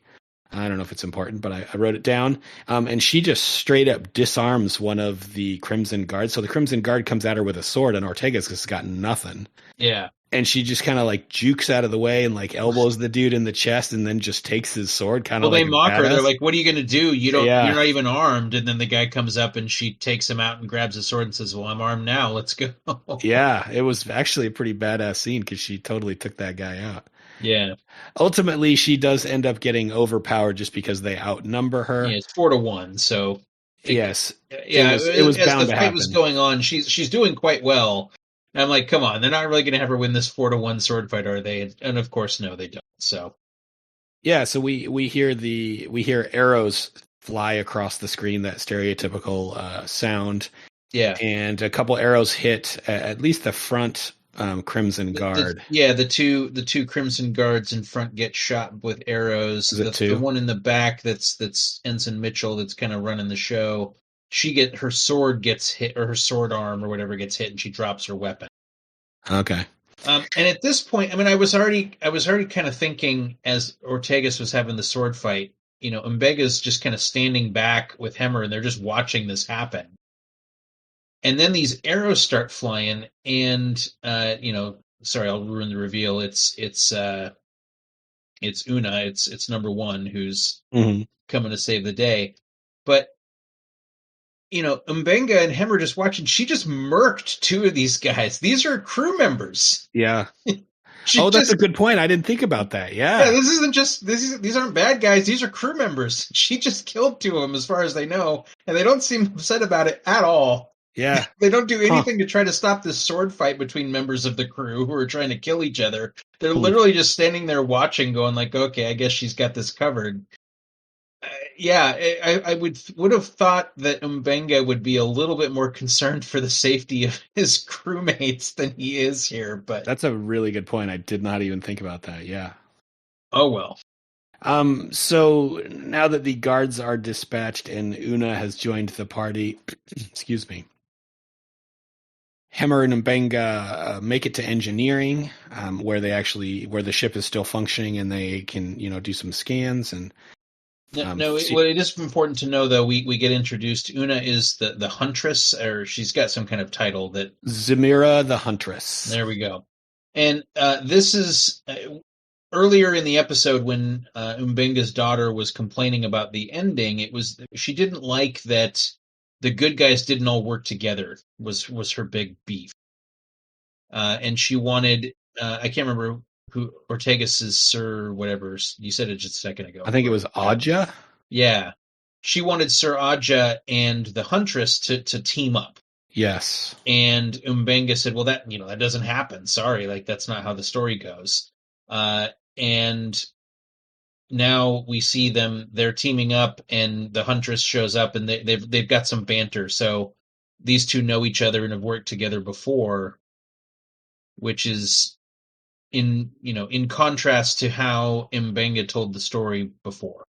S2: I don't know if it's important, but I wrote it down. And she just straight up disarms one of the Crimson Guards. So the Crimson Guard comes at her with a sword, and Ortega's has got nothing.
S3: Yeah.
S2: And she just kind of like jukes out of the way and like elbows the dude in the chest and then just takes his sword. Kind of
S3: well,
S2: like
S3: they mock her. They're like, "What are you going to do? You're not even armed." And then the guy comes up and she takes him out and grabs his sword and says, "Well, I'm armed now. Let's go."
S2: Yeah, it was actually a pretty badass scene because she totally took that guy out.
S3: Yeah.
S2: Ultimately, she does end up getting overpowered just because they outnumber her.
S3: Yeah, it's 4-1. So
S2: yes,
S3: yeah,
S2: it was bound to happen. As the fight
S3: was going on, she's doing quite well. And I'm like, come on, they're not really going to have her win this 4-1 sword fight, are they? And of course, no, they don't. So
S2: yeah, so we hear arrows fly across the screen, that stereotypical sound.
S3: Yeah,
S2: and a couple arrows hit at least the front Crimson Guard.
S3: The two Crimson Guards in front get shot with arrows. The one in the back that's Ensign Mitchell that's kind of running the show. Her sword gets hit, or her sword arm or whatever gets hit, and she drops her weapon.
S2: Okay.
S3: And at this point, I mean, I was already kind of thinking as Ortegas was having the sword fight, Umbega's just kind of standing back with Hemmer, and they're just watching this happen. And then these arrows start flying, and sorry, I'll ruin the reveal. It's Una. It's number 1 who's coming to save the day, but. Mbenga and Hemmer just watching. She just murked 2 of these guys. These are crew members.
S2: Yeah. That's a good point. I didn't think about that. Yeah.
S3: These aren't bad guys. These are crew members. She just killed 2 of them, as far as they know, and they don't seem upset about it at all.
S2: Yeah.
S3: They don't do anything to try to stop this sword fight between members of the crew who are trying to kill each other. They're literally just standing there watching, going like, "Okay, I guess she's got this covered." I would have thought that Mbenga would be a little bit more concerned for the safety of his crewmates than he is here, but
S2: that's a really good point. I did not even think about that. Yeah.
S3: Oh well.
S2: So now that the guards are dispatched and Una has joined the party, excuse me, Hemmer and Mbenga make it to engineering, where the ship is still functioning and they can, it is
S3: important to know, though, we get introduced. Una is the Huntress, or she's got some kind of title that
S2: Zamira the Huntress.
S3: There we go. And this is earlier in the episode when Mbenga's daughter was complaining about the ending. She didn't like that the good guys didn't all work together. Was her big beef, and she wanted I can't remember who Ortegas' Sir whatever you said it just a second ago.
S2: I think it was Adja.
S3: Yeah, she wanted Sir Adja and the Huntress to team up.
S2: Yes,
S3: and Mbenga said, "Well, that doesn't happen. Sorry, like that's not how the story goes." And now we see they're teaming up, and the Huntress shows up, and they've got some banter. So these 2 know each other and have worked together before, which is in contrast to how Mbenga told the story before.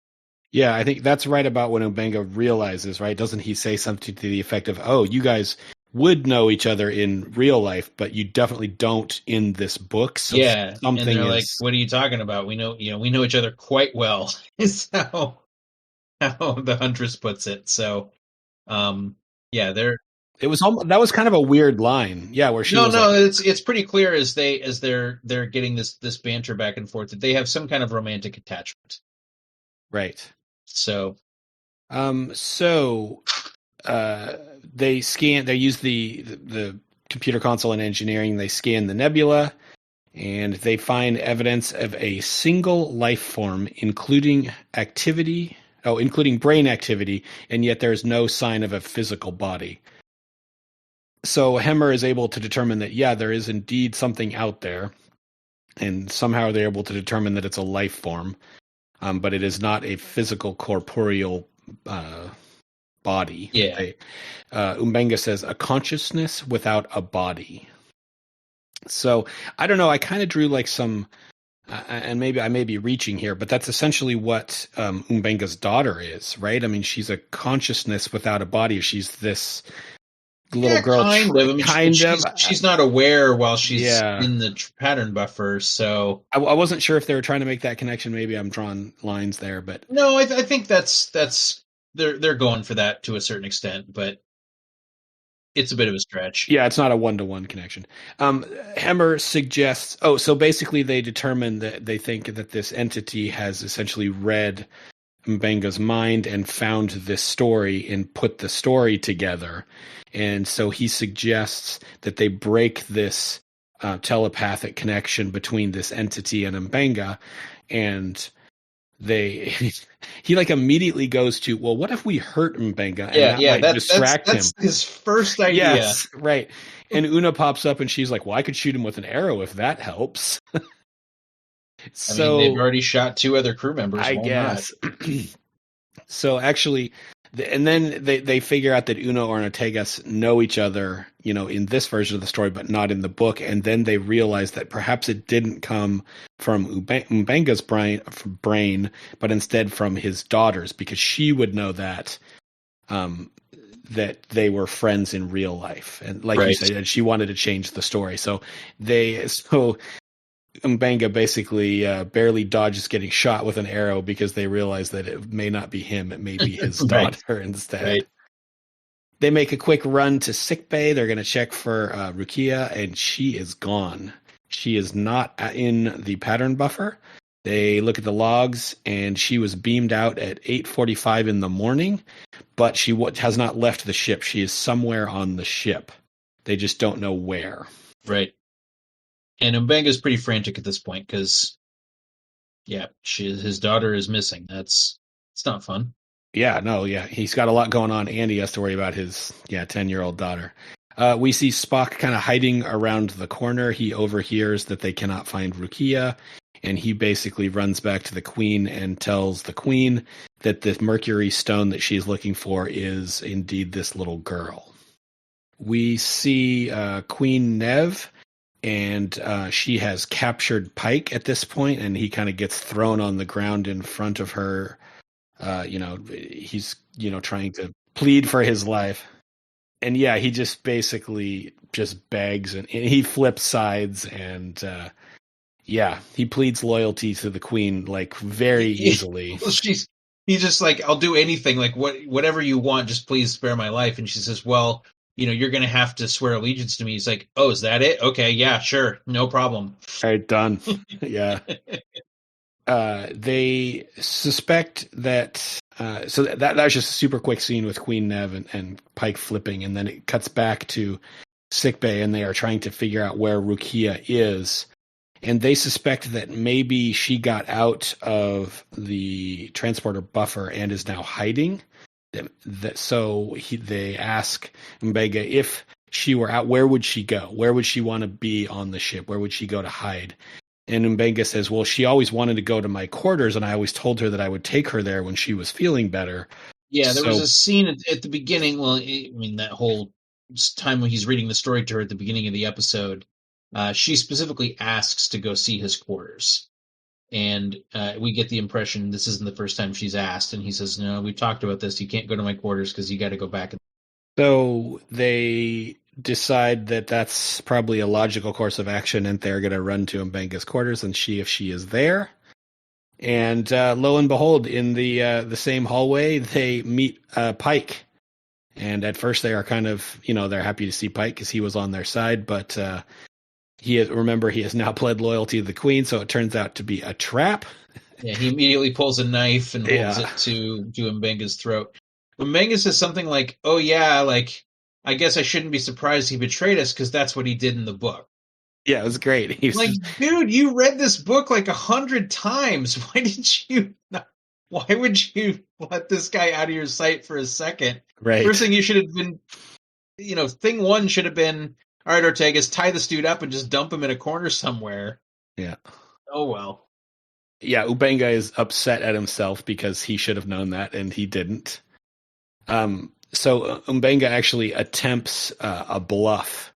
S2: Yeah, I think that's right about when Mbenga realizes, right? Doesn't he say something to the effect of, "Oh, you guys would know each other in real life, but you definitely don't in this book." So
S3: yeah, and they're like, "What are you talking about? We know each other quite well." Is how the Huntress puts it. So, that
S2: was kind of a weird line. Yeah, where she
S3: it's pretty clear as they're getting this banter back and forth that they have some kind of romantic attachment.
S2: Right.
S3: So,
S2: they use the computer console in engineering. They scan the nebula, and they find evidence of a single life form, including activity including brain activity, and yet there is no sign of a physical body. So Hemmer is able to determine that, yeah, there is indeed something out there, and somehow they're able to determine that it's a life form, but it is not a physical, corporeal body.
S3: Yeah.
S2: Umbenga says, a consciousness without a body. So I don't know. I kind of drew like some, and maybe I may be reaching here, but that's essentially what Umbenga's daughter is, right? I mean, she's a consciousness without a body. She's this little girl,
S3: kind of. I mean, she's not aware while she's in the pattern buffer. So
S2: I wasn't sure if they were trying to make that connection. Maybe I'm drawing lines there, but
S3: no, I think that's they're going for that to a certain extent, but it's a bit of a stretch.
S2: Yeah, it's not a one-to-one connection. Hemmer suggests, so basically they determine that they think that this entity has essentially read Mbenga's mind and found this story and put the story together. And so he suggests that they break this telepathic connection between this entity and Mbenga, and he like immediately goes to, well, what if we hurt Mbenga and that might distract him?
S3: That's his first idea.
S2: Yes, right. And Una pops up and she's like, well, I could shoot him with an arrow if that helps.
S3: So I mean, they've already shot 2 other crew members.
S2: I guess. So actually, and then they figure out that Una or Ortegas know each other, in this version of the story, but not in the book. And then they realize that perhaps it didn't come from Mbenga's brain, but instead from his daughter's, because she would know that they were friends in real life. And like you said, she wanted to change the story. So Mbenga basically barely dodges getting shot with an arrow because they realize that it may not be him. It may be his daughter instead. Right. They make a quick run to sickbay. They're going to check for Rukia, and she is gone. She is not in the pattern buffer. They look at the logs, and she was beamed out at 8:45 in the morning, but she has not left the ship. She is somewhere on the ship. They just don't know where.
S3: Right. And Mbenga's pretty frantic at this point because, his daughter is missing. It's not fun.
S2: Yeah, no, he's got a lot going on, and he has to worry about his 10-year-old daughter. We see Spock kind of hiding around the corner. He overhears that they cannot find Rukia, and he basically runs back to the Queen and tells the Queen that the Mercury stone that she's looking for is indeed this little girl. We see Queen Nev, and she has captured Pike at this point, and he kind of gets thrown on the ground in front of her. He's trying to plead for his life, and he just basically just begs, and he flips sides, and he pleads loyalty to the Queen like very easily.
S3: He's just like, I'll do anything, like whatever you want, just please spare my life. And she says, well, you're going to have to swear allegiance to me. He's like, oh, is that it? Okay, yeah, sure, no problem.
S2: All right, done. Yeah. They suspect that, so that was just a super quick scene with Queen Nev and Pike flipping, and then it cuts back to sickbay, and they are trying to figure out where Rukia is. And they suspect that maybe she got out of the transporter buffer and is now hiding. They ask Mbenga, if she were out, where would she go? Where would she want to be on the ship? Where would she go to hide? And Mbenga says, well, she always wanted to go to my quarters, and I always told her that I would take her there when she was feeling better.
S3: Yeah, there was a scene at the beginning. Well, I mean, that whole time when he's reading the story to her at the beginning of the episode, she specifically asks to go see his quarters. And we get the impression this isn't the first time she's asked. And he says, no, we've talked about this. You can't go to my quarters because you got to go back.
S2: So they decide that that's probably a logical course of action, and they're going to run to Mbenga's quarters and see if she is there. And lo and behold, in the same hallway, they meet Pike. And at first they are kind of, they're happy to see Pike because he was on their side, but he has now pled loyalty to the Queen, so it turns out to be a trap.
S3: Yeah, he immediately pulls a knife and holds it to Mbenga's throat. Mbenga says something like, oh yeah, like, I guess I shouldn't be surprised he betrayed us because that's what he did in the book.
S2: Yeah, it was great.
S3: He's like, dude, you read this book like 100 times. Why did you not? Why would you let this guy out of your sight for a second?
S2: Right.
S3: First thing you should have been, thing one should have been, all right, Ortegas, tie this dude up and just dump him in a corner somewhere.
S2: Yeah.
S3: Oh, well.
S2: Yeah, Ubenga is upset at himself because he should have known that and he didn't. So Ubenga actually attempts a bluff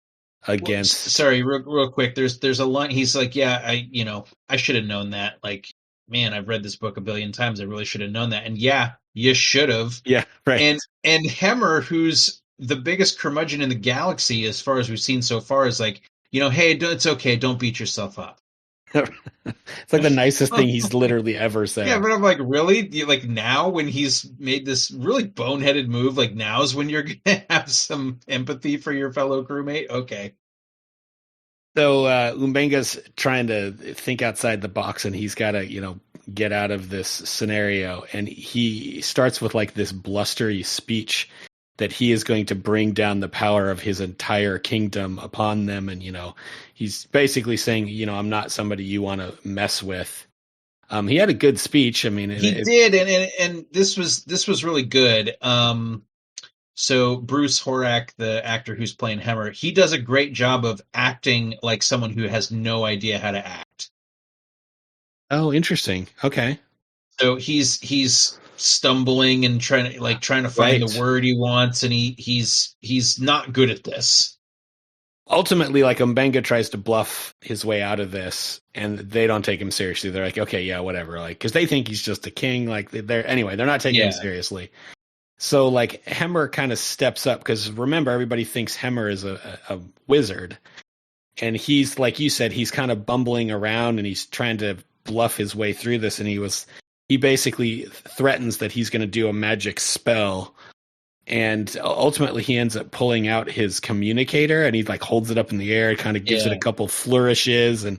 S2: against.
S3: Well, sorry, real quick. There's a line. He's like, yeah, I should have known that. Like, man, I've read this book a billion times. I really should have known that. And yeah, you should have.
S2: Yeah, right.
S3: And Hemmer, who's the biggest curmudgeon in the galaxy as far as we've seen so far, is like, hey, it's okay. Don't beat yourself up.
S2: It's like the nicest thing he's literally ever said.
S3: Yeah, but I'm like, really? Like now when he's made this really boneheaded move, like now's when you're gonna have some empathy for your fellow crewmate? Okay.
S2: So Umbenga's trying to think outside the box, and he's got to, get out of this scenario. And he starts with like this blustery speech that he is going to bring down the power of his entire kingdom upon them. And, he's basically saying, I'm not somebody you want to mess with. He had a good speech. I mean,
S3: he did. And this was really good. So Bruce Horak, the actor who's playing Hemmer, he does a great job of acting like someone who has no idea how to act.
S2: Oh, interesting. Okay.
S3: So he's stumbling and trying to find the word he wants, and he's not good at this.
S2: Ultimately, like Umbenga tries to bluff his way out of this, and they don't take him seriously. They're like, okay, yeah, whatever, like because they think he's just a king. Like they're not taking him seriously. So like Hemmer kind of steps up because remember everybody thinks Hemmer is a wizard, and he's like you said he's kind of bumbling around and he's trying to bluff his way through this, and he basically threatens that he's going to do a magic spell, and ultimately he ends up pulling out his communicator and he like holds it up in the air, kind of gives it a couple flourishes, and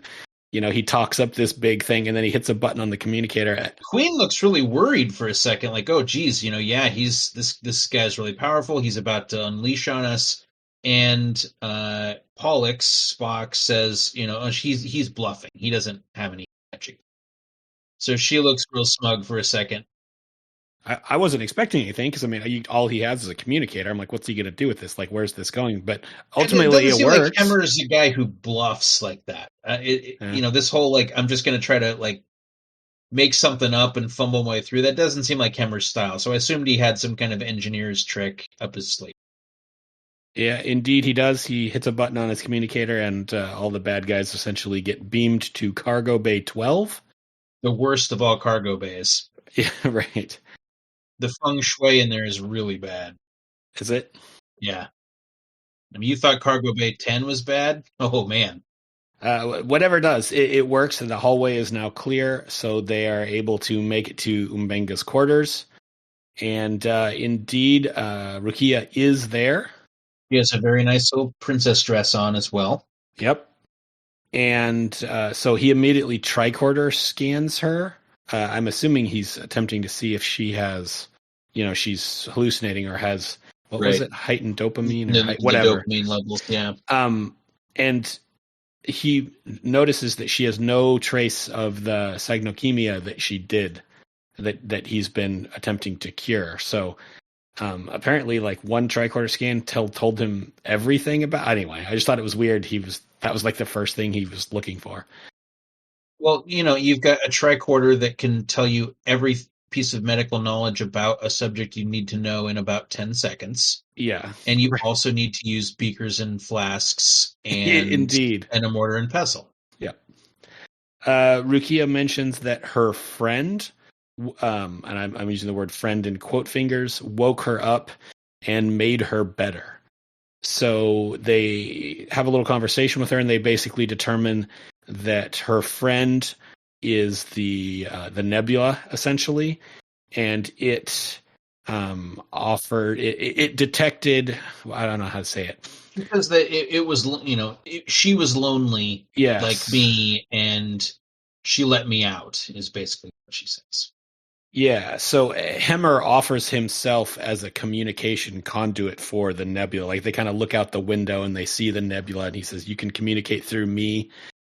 S2: he talks up this big thing, and then he hits a button on the communicator.
S3: Queen looks really worried for a second, like, oh geez, he's this guy's really powerful, he's about to unleash on us. And Pollux, Spock, says, he's bluffing, he doesn't have any magic. So she looks real smug for a second.
S2: I wasn't expecting anything because I mean, all he has is a communicator. I'm like, what's he going to do with this? Like, where's this going? But ultimately, it works.
S3: Like Hemmer is a guy who bluffs like that. This whole like, I'm just going to try to like make something up and fumble my way through. That doesn't seem like Hemmer's style. So I assumed he had some kind of engineer's trick up his sleeve.
S2: Yeah, indeed he does. He hits a button on his communicator, and all the bad guys essentially get beamed to Cargo Bay 12.
S3: The worst of all cargo bays.
S2: Yeah, right.
S3: The feng shui in there is really bad.
S2: Is it?
S3: Yeah. I mean, you thought Cargo Bay 10 was bad? Oh, man.
S2: Whatever does, it works, and the hallway is now clear, so they are able to make it to Umbenga's quarters. And indeed, Rukia is there.
S3: She has a very nice little princess dress on as well.
S2: Yep. And so he immediately tricorder scans her. I'm assuming he's attempting to see if she has, she's hallucinating or has, was it, heightened dopamine or whatever.
S3: The dopamine levels, yeah.
S2: And he notices that she has no trace of the cyanochemia that she did, that he's been attempting to cure. So apparently, like one tricorder scan told him everything about. Anyway, I just thought it was weird. That was like the first thing he was looking for.
S3: Well, you've got a tricorder that can tell you every piece of medical knowledge about a subject you need to know in about 10 seconds.
S2: Yeah.
S3: And you also need to use beakers and flasks and
S2: indeed,
S3: and a mortar and pestle.
S2: Yeah. Rukia mentions that her friend, and I'm using the word friend in quote fingers, woke her up and made her better. So they have a little conversation with her, and they basically determine that her friend is the nebula, essentially, and it detected. I don't know how to say it,
S3: because it was she was lonely,
S2: yes,
S3: like me, and she let me out. Is basically what she says.
S2: Yeah, so Hemmer offers himself as a communication conduit for the nebula. Like they kind of look out the window and they see the nebula, and he says, "You can communicate through me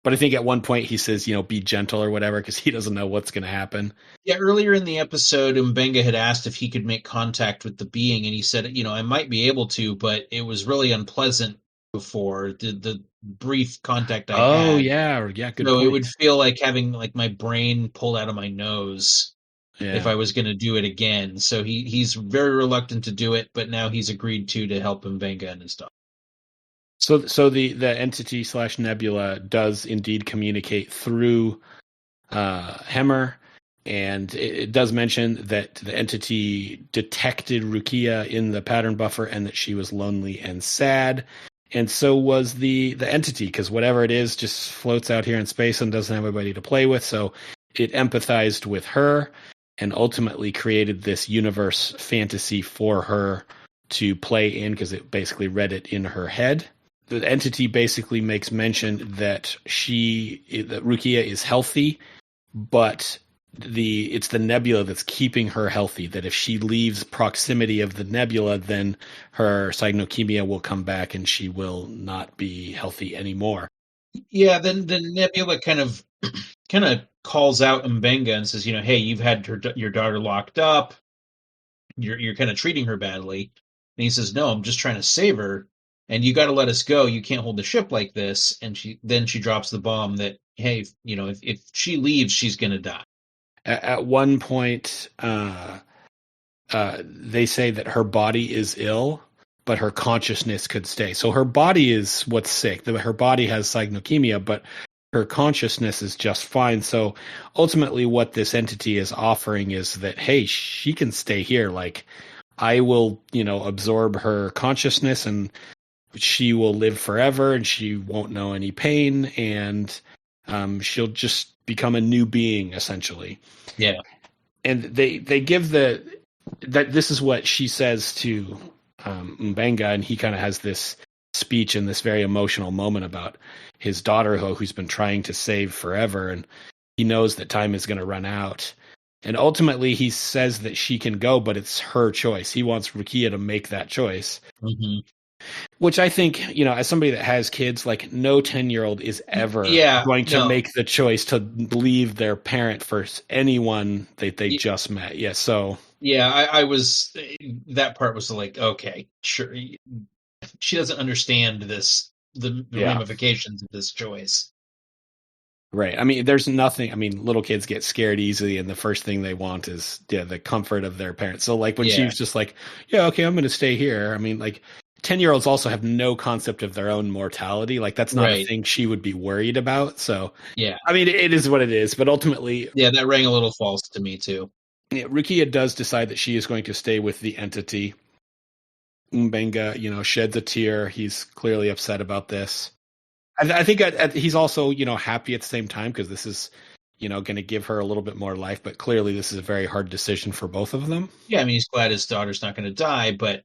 S2: But I think at one point he says, be gentle or whatever, because he doesn't know what's going to happen.
S3: Yeah, earlier in the episode, Mbenga had asked if he could make contact with the being, and he said, I might be able to, but it was really unpleasant before the brief contact I
S2: Oh,
S3: had.
S2: yeah, good
S3: So
S2: point.
S3: it would feel like having like my brain pulled out of my nose if I was going to do it again. So he's very reluctant to do it, but now he's agreed to help Mbenga and his daughter.
S2: So the entity / nebula does indeed communicate through Hemmer, and it does mention that the entity detected Rukia in the pattern buffer and that she was lonely and sad. And so was the entity, because whatever it is just floats out here in space and doesn't have anybody to play with. So it empathized with her and ultimately created this universe fantasy for her to play in, because it basically read it in her head. The entity basically makes mention that that Rukia is healthy, but it's the nebula that's keeping her healthy. That if she leaves proximity of the nebula, then her cyanochemia will come back and she will not be healthy anymore.
S3: Yeah, then the nebula kind of calls out Mbenga and says, hey, you've had your daughter locked up. You're kind of treating her badly. And he says, no, I'm just trying to save her. And you got to let us go. You can't hold the ship like this. And she drops the bomb that, hey, if she leaves, she's going to die.
S2: At one point, they say that her body is ill, but her consciousness could stay. So her body is what's sick. Her body has cyanochemia, but her consciousness is just fine. So ultimately what this entity is offering is that, hey, she can stay here. Like, I will, absorb her consciousness and she will live forever and she won't know any pain, and she'll just become a new being, essentially.
S3: Yeah.
S2: And they give that this is what she says to Mbenga, and he kind of has this speech in this very emotional moment about his daughter who's been trying to save forever, and he knows that time is going to run out. And ultimately he says that she can go, but it's her choice. He wants Rukia to make that choice.
S3: Mm-hmm.
S2: Which I think, as somebody that has kids, like, no 10-year-old is ever going to make the choice to leave their parent for anyone that they just met. Yeah, so.
S3: Yeah, I was, that part was like, okay, sure. She doesn't understand the ramifications of this choice.
S2: Right. I mean, there's nothing. I mean, little kids get scared easily, and the first thing they want is the comfort of their parents. So, like, when she was just like, yeah, okay, I'm going to stay here. I mean, like, 10-year-olds also have no concept of their own mortality. Like, that's not a thing she would be worried about. So,
S3: yeah.
S2: I mean, it is what it is. But ultimately,
S3: yeah, that rang a little false to me too.
S2: Yeah, Rukia does decide that she is going to stay with the entity. Mbenga, sheds a tear. He's clearly upset about this. I think he's also, happy at the same time, because this is, going to give her a little bit more life. But clearly, this is a very hard decision for both of them.
S3: Yeah, I mean, he's glad his daughter's not going to die, but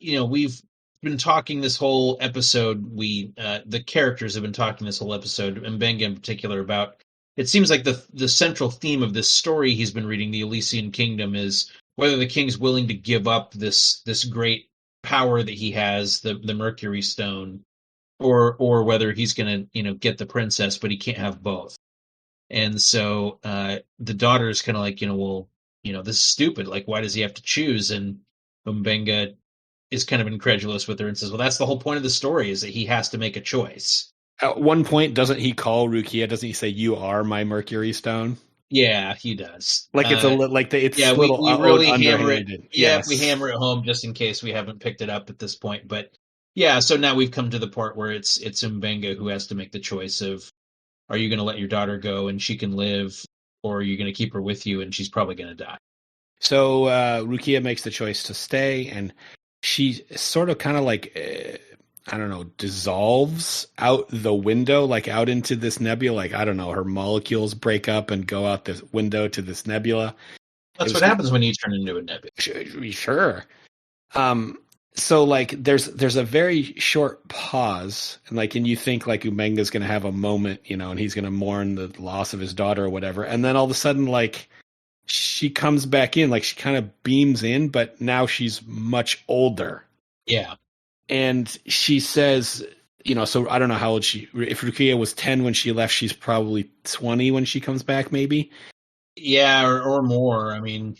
S3: we've been talking this whole episode. The characters have been talking this whole episode, and Mbenga in particular, about. It seems like the central theme of this story he's been reading, the Elysian Kingdom, is whether the king's willing to give up this great power that he has, the Mercury Stone, or whether he's going to get the princess, but he can't have both. And so the daughter is kind of like, well, this is stupid. Like, why does he have to choose? And Mbenga is kind of incredulous with her and says, well, that's the whole point of the story, is that he has to make a choice.
S2: At one point, doesn't he call Rukia? Doesn't he say, "You are my Mercury Stone"?
S3: Yeah, he does.
S2: Like, it's little
S3: we really hammer it.
S2: underhanded.
S3: Yeah, we hammer it home just in case we haven't picked it up at this point. But yeah, so now we've come to the part where it's Mbenga who has to make the choice of, are you going to let your daughter go and she can live, or are you going to keep her with you and she's probably going to die?
S2: So Rukia makes the choice to stay, and she sort of kind of like. I don't know, dissolves out the window, like out into this nebula. Like, I don't know, her molecules break up and go out the window to this nebula.
S3: That's what happens when you turn into a nebula.
S2: Sure. So like there's a very short pause, and you think like Mbenga's gonna have a moment, and he's gonna mourn the loss of his daughter or whatever, and then all of a sudden, like, she comes back in, like she kind of beams in, but now she's much older.
S3: Yeah.
S2: And she says So I don't know how old if Rukia was 10 when she left, she's probably 20 when she comes back, maybe.
S3: Yeah, or more. I mean,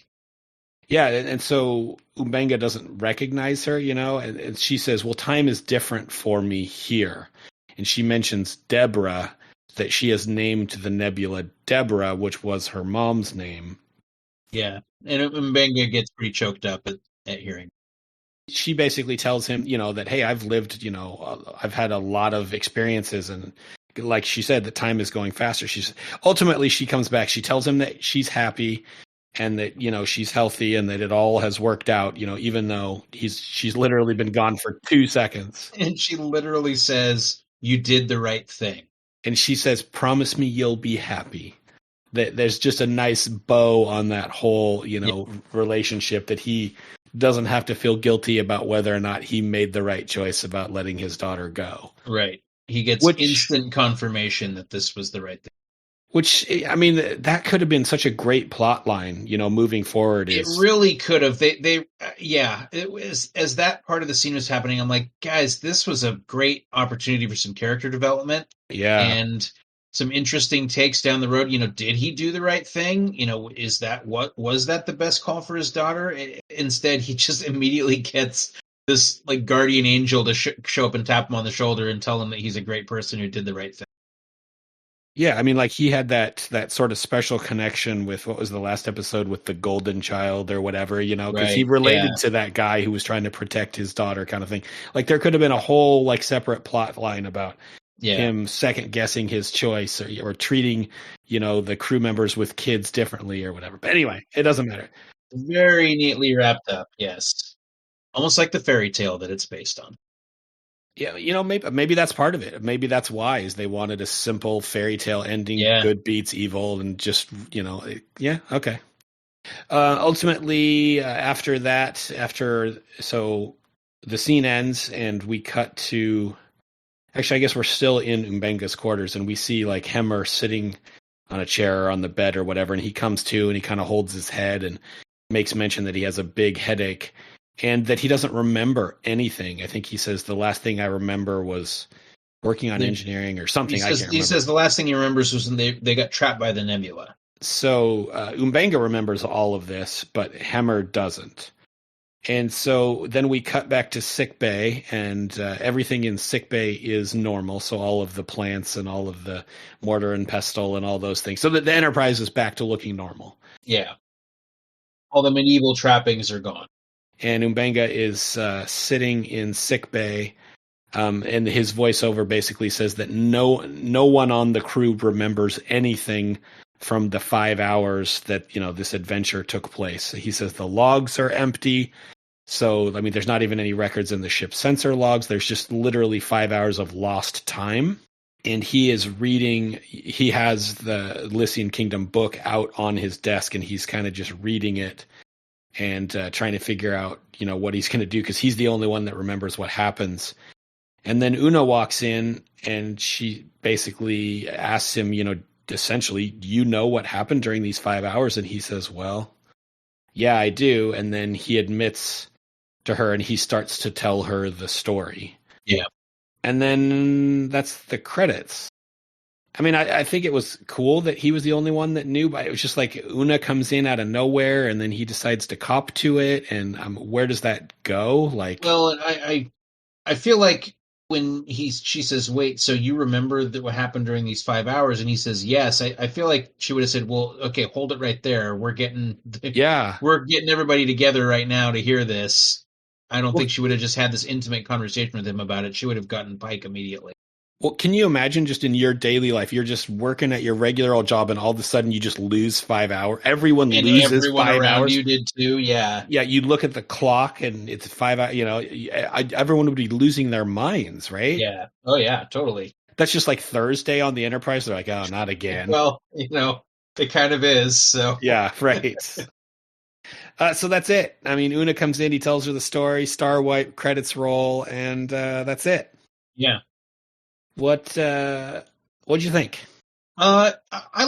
S2: Yeah, and so Umbenga doesn't recognize her, and she says, well, time is different for me here. And she mentions Deborah, that she has named the nebula Deborah, which was her mom's name.
S3: yeah. And Mbenga gets pretty choked up at hearing.
S2: She basically tells him, that, hey, I've lived, I've had a lot of experiences, and like she said, the time is going faster. Ultimately she comes back. She tells him that she's happy and that, she's healthy and that it all has worked out, even though she's literally been gone for 2 seconds.
S3: And she literally says, you did the right thing.
S2: And she says, promise me you'll be happy. That there's just a nice bow on that whole, relationship, that he doesn't have to feel guilty about whether or not he made the right choice about letting his daughter go.
S3: Right. He gets instant confirmation that this was the right thing.
S2: Which, I mean, that could have been such a great plot line, moving forward.
S3: It really could have. It was, as that part of the scene was happening, I'm like, guys, this was a great opportunity for some character development.
S2: Yeah.
S3: And some interesting takes down the road. Did he do the right thing? Was that the best call for his daughter? Instead, he just immediately gets this like guardian angel to show up and tap him on the shoulder and tell him that he's a great person who did the right thing.
S2: Yeah, I mean, like he had that sort of special connection with, what was the last episode, with the golden child or whatever, because he related to that guy who was trying to protect his daughter, kind of thing. Like there could have been a whole like separate plot line about him second guessing his choice or treating, the crew members with kids differently or whatever. But anyway, it doesn't matter.
S3: Very neatly wrapped up. Yes. Almost like the fairy tale that it's based on.
S2: Yeah, maybe that's part of it. Maybe that's why, is they wanted a simple fairy tale ending, good beats evil, and just, okay. Ultimately, after that, so the scene ends and we cut to, actually, I guess we're still in Umbenga's quarters, and we see like Hemmer sitting on a chair or on the bed or whatever, and he comes to and he kind of holds his head and makes mention that he has a big headache. And that he doesn't remember anything. I think he says the last thing I remember was working on engineering or something.
S3: He says the last thing he remembers was when they got trapped by the nebula.
S2: So Umbenga remembers all of this, but Hemmer doesn't. And so then we cut back to sickbay, and everything in sickbay is normal. So all of the plants and all of the mortar and pestle and all those things. So that the Enterprise is back to looking normal.
S3: Yeah. All the medieval trappings are gone.
S2: And Umbenga is sitting in sickbay, and his voiceover basically says that no one on the crew remembers anything from the 5 hours that this adventure took place. He says the logs are empty, so I mean there's not even any records in the ship's sensor logs. There's just literally 5 hours of lost time. And he is reading. He has the Elysian Kingdom book out on his desk, and he's kind of just reading it and trying to figure out, what he's going to do, because he's the only one that remembers what happens. And then Una walks in, and she basically asks him, essentially, what happened during these 5 hours? And he says, well, yeah, I do. And then he admits to her, and he starts to tell her the story.
S3: Yeah.
S2: And then that's the credits. I mean, I think it was cool that he was the only one that knew, but it was just like Una comes in out of nowhere and then he decides to cop to it. And where does that go? Like,
S3: well, I feel like when she says, wait, so you remember what happened during these 5 hours? And he says, yes. I feel like she would have said, well, okay, hold it right there. We're getting everybody together right now to hear this. I don't think she would have just had this intimate conversation with him about it. She would have gotten Pike immediately.
S2: Well, can you imagine just in your daily life, you're just working at your regular old job and all of a sudden you just lose 5 hours. Everyone loses 5 hours.
S3: You did too. Yeah.
S2: Yeah. You look at the clock and it's 5 hours, everyone would be losing their minds, right?
S3: Yeah. Oh yeah, totally.
S2: That's just like Thursday on the Enterprise. They're like, oh, not again.
S3: Well, it kind of is. So
S2: yeah, right. So that's it. I mean, Una comes in, he tells her the story, star wipe, credits roll, and that's it.
S3: Yeah.
S2: What'd you think?
S3: I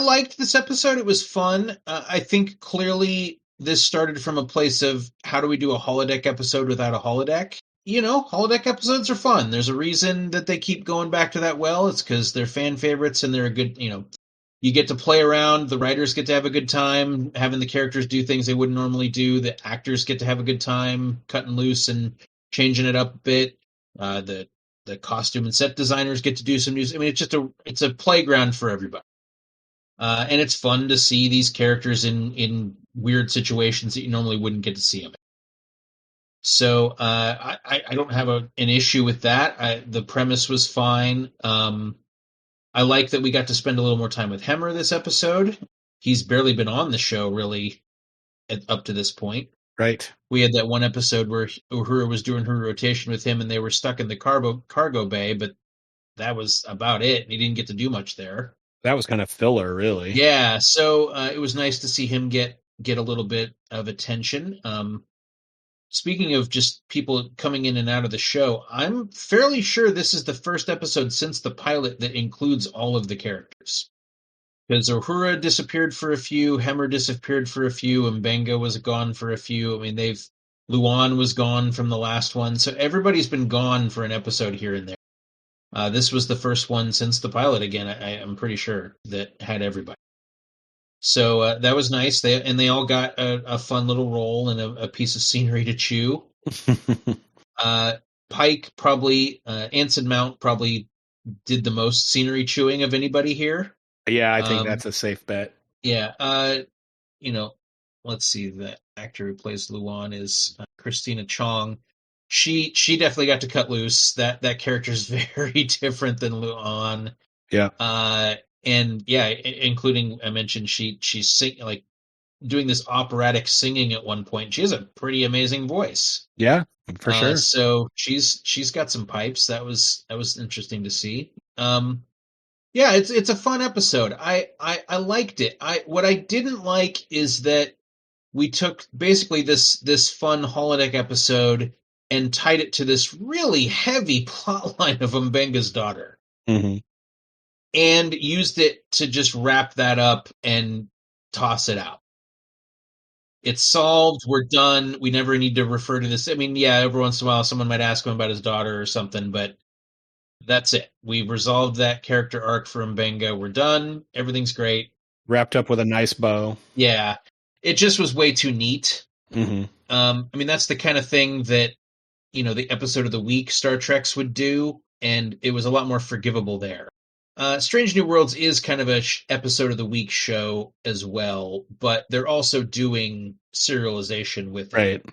S3: liked this episode. It was fun. I think clearly this started from a place of how do we do a holodeck episode without a holodeck? holodeck episodes are fun. There's a reason that they keep going back to that well. It's because they're fan favorites and they're a good, you get to play around. The writers get to have a good time having the characters do things they wouldn't normally do. The actors get to have a good time cutting loose and changing it up a bit. The costume and set designers get to do some news. I mean, it's a playground for everybody. And it's fun to see these characters in weird situations that you normally wouldn't get to see them in. So I don't have an issue with that. The premise was fine. I like that we got to spend a little more time with Hemmer this episode. He's barely been on the show, really, up to this point.
S2: Right.
S3: We had that one episode where Uhura was doing her rotation with him, and they were stuck in the cargo bay, but that was about it. He didn't get to do much there.
S2: That was kind of filler, really.
S3: Yeah, so it was nice to see him get a little bit of attention. Speaking of just people coming in and out of the show, I'm fairly sure this is the first episode since the pilot that includes all of the characters. Because Uhura disappeared for a few, Hemmer disappeared for a few, and Benga was gone for a few. I mean, Luan was gone from the last one, so everybody's been gone for an episode here and there. This was the first one since the pilot, again, I'm pretty sure, that had everybody. So that was nice. They all got a fun little role and a piece of scenery to chew. Pike probably, Anson Mount probably did the most scenery chewing of anybody here.
S2: Yeah, I think that's a safe bet.
S3: Yeah. Let's see. The actor who plays Luan is Christina Chong. She definitely got to cut loose. That character is very different than Luan.
S2: Yeah.
S3: And yeah, including I mentioned she's doing this operatic singing at one point. She has a pretty amazing voice.
S2: Yeah, for sure.
S3: So she's got some pipes. That was interesting to see. Yeah, it's a fun episode. I liked it. What I didn't like is that we took basically this fun holodeck episode and tied it to this really heavy plot line of Mbenga's daughter.
S2: Mm-hmm.
S3: And used it to just wrap that up and toss it out. It's solved. We're done. We never need to refer to this. I mean, yeah, every once in a while someone might ask him about his daughter or something, but that's it. We've resolved that character arc for Mbenga. We're done. Everything's great.
S2: Wrapped up with a nice bow.
S3: Yeah. It just was way too neat.
S2: Mm-hmm.
S3: I mean, that's the kind of thing that, the episode of the week Star Treks would do, and it was a lot more forgivable there. Strange New Worlds is kind of a episode of the week show as well, but they're also doing serialization with it.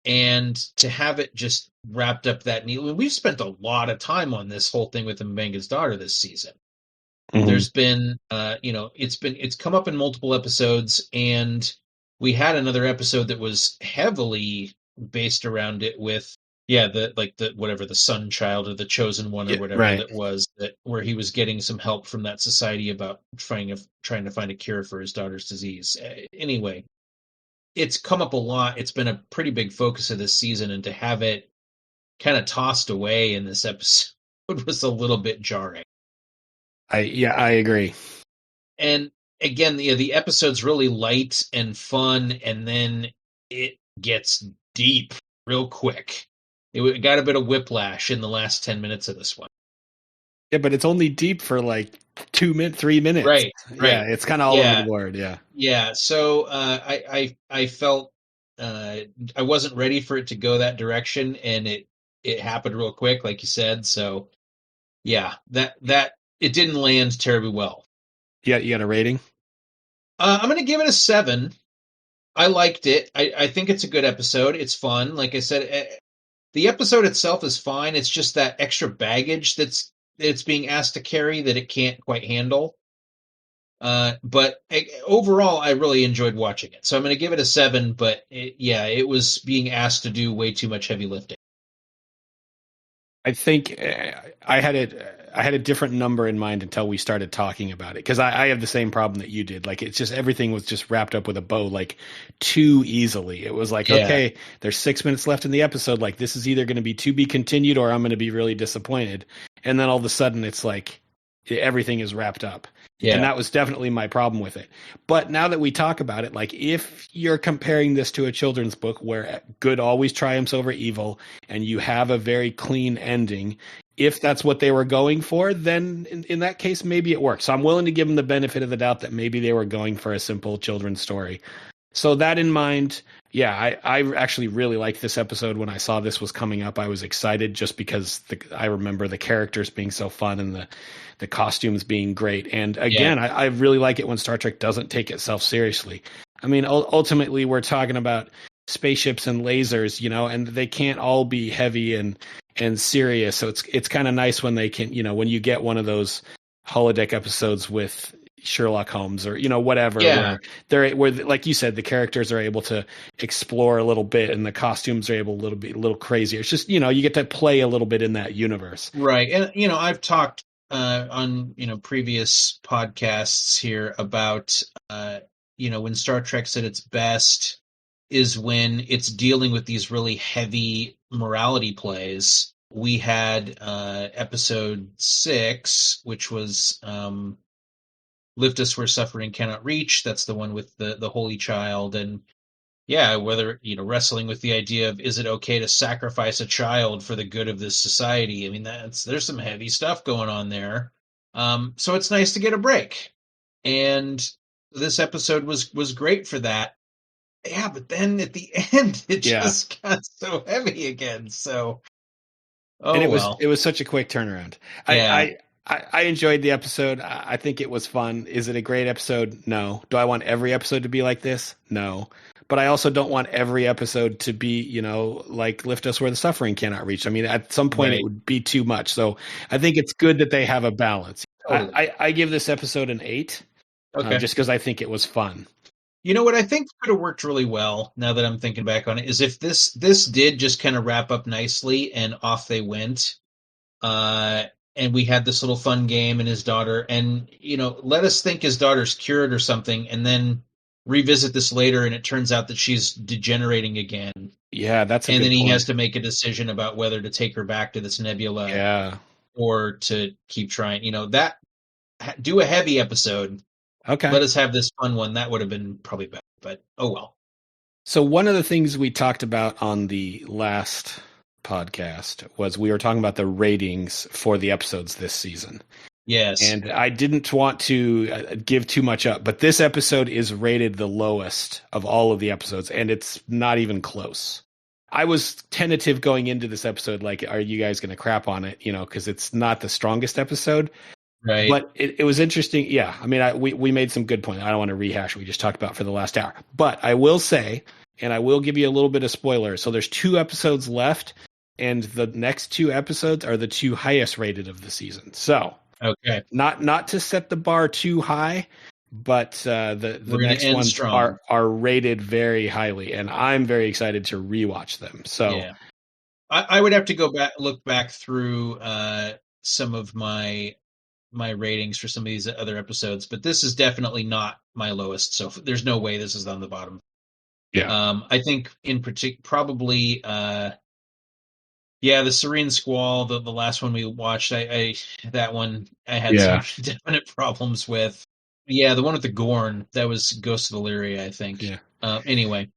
S3: And to have it just wrapped up that neatly, we've spent a lot of time on this whole thing with Mbenga's daughter this season. Mm-hmm. There's been, it's come up in multiple episodes, and we had another episode that was heavily based around it with the Sun Child or the Chosen One or whatever that was, where he was getting some help from that society about trying to find a cure for his daughter's disease. Anyway, it's come up a lot. It's been a pretty big focus of this season, and to have it kind of tossed away in this episode was a little bit jarring.
S2: I agree.
S3: And again, the episode's really light and fun, and then it gets deep real quick. It got a bit of whiplash in the last 10 minutes of this one.
S2: Yeah, but it's only deep for like 3 minutes.
S3: Right.
S2: Yeah, it's kind of all over the board. Yeah.
S3: Yeah. So I felt I wasn't ready for it to go that direction, and it happened real quick, like you said. So yeah, that it didn't land terribly well.
S2: Yeah, you got a rating?
S3: I'm going to give it a 7. I liked it. I think it's a good episode. It's fun. Like I said, the episode itself is fine. It's just that extra baggage that's being asked to carry that it can't quite handle. But overall, I really enjoyed watching it. So I'm going to give it a 7. But it was being asked to do way too much heavy lifting.
S2: I think I had a different number in mind until we started talking about it, because I have the same problem that you did. Like, it's just everything was just wrapped up with a bow, like, too easily. It was like, okay, there's 6 minutes left in the episode. Like, this is either going to be continued or I'm going to be really disappointed. And then all of a sudden it's like everything is wrapped up. And
S3: Yeah.
S2: that was definitely my problem with it. But now that we talk about it, like if you're comparing this to a children's book where good always triumphs over evil and you have a very clean ending, if that's what they were going for, then in that case, maybe it works. So I'm willing to give them the benefit of the doubt that maybe they were going for a simple children's story. So that in mind, yeah, I actually really liked this episode. When I saw this was coming up, I was excited just because I remember the characters being so fun and the costumes being great. And again, I really like it when Star Trek doesn't take itself seriously. I mean, ultimately, we're talking about spaceships and lasers, and they can't all be heavy and serious. So it's kind of nice when they can, when you get one of those holodeck episodes with Sherlock Holmes or whatever, where like you said, the characters are able to explore a little bit and the costumes are able to be a little crazier. It's just you get to play a little bit in that universe,
S3: right? And I've talked on previous podcasts here about when Star Trek's at its best is when it's dealing with these really heavy morality plays. We had episode 6, which was Lift Us Where Suffering Cannot Reach. That's the one with the Holy Child. And whether, wrestling with the idea of, is it okay to sacrifice a child for the good of this society? I mean, there's some heavy stuff going on there. So it's nice to get a break. And this episode was great for that. Yeah, but then at the end, it just got so heavy again. So,
S2: and it was such a quick turnaround.
S3: Yeah.
S2: I enjoyed the episode. I think it was fun. Is it a great episode? No. Do I want every episode to be like this? No. But I also don't want every episode to be, like Lift Us Where the Suffering Cannot Reach. I mean, at some point it would be too much. So I think it's good that they have a balance. Totally. I give this episode an 8, just because I think it was fun.
S3: You know what I think could have worked really well, now that I'm thinking back on it, is if this did just kind of wrap up nicely and off they went. And we had this little fun game and his daughter, and let us think his daughter's cured or something, and then revisit this later and it turns out that she's degenerating again.
S2: Yeah, that's a
S3: and
S2: good
S3: then he
S2: point.
S3: has to make a decision about whether to take her back to this nebula or to keep trying. Do a heavy episode.
S2: Okay.
S3: Let us have this fun one. That would have been probably better, but oh well.
S2: So one of the things we talked about on the last podcast was we were talking about the ratings for the episodes this season.
S3: Yes.
S2: And I didn't want to give too much up, but this episode is rated the lowest of all of the episodes, and it's not even close. I was tentative going into this episode, like, are you guys going to crap on it? Because it's not the strongest episode.
S3: Right.
S2: But it was interesting. Yeah. I mean, we made some good points. I don't want to rehash what we just talked about for the last hour. But I will say, and I will give you a little bit of spoilers. So there's 2 episodes left, and the next 2 episodes are the 2 highest rated of the season. So
S3: okay,
S2: not to set the bar too high, but the next ones are rated very highly, and I'm very excited to rewatch them. So
S3: yeah. I would have to look back through some of my ratings for some of these other episodes, but this is definitely not my lowest. So there's no way this is on the bottom.
S2: Yeah.
S3: I think in particular, probably, the Serene Squall, the last one we watched, that one I had some definite problems with. Yeah, the one with the Gorn, that was Ghost of Illyria, I think.
S2: Yeah.
S3: Anyway.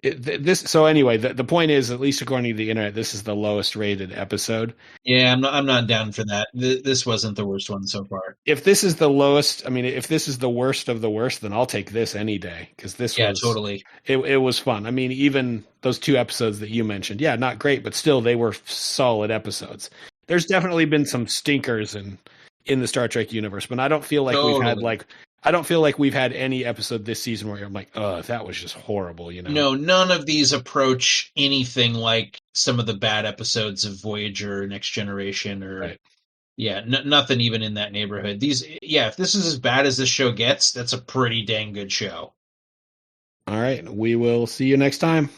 S2: The point is, at least according to the internet, this is the lowest rated episode.
S3: Yeah, I'm not down for that. This wasn't the worst one so far.
S2: If this is the lowest, I mean, if this is the worst of the worst, then I'll take this any day, because this was
S3: totally.
S2: It was fun. I mean, even those 2 episodes that you mentioned, not great, but still they were solid episodes. There's definitely been some stinkers in the Star Trek universe, but I don't feel like we've had any episode this season where I'm like, oh, that was just horrible,
S3: No, none of these approach anything like some of the bad episodes of Voyager, Next Generation, or nothing even in that neighborhood. If this is as bad as this show gets, that's a pretty dang good show.
S2: All right, we will see you next time.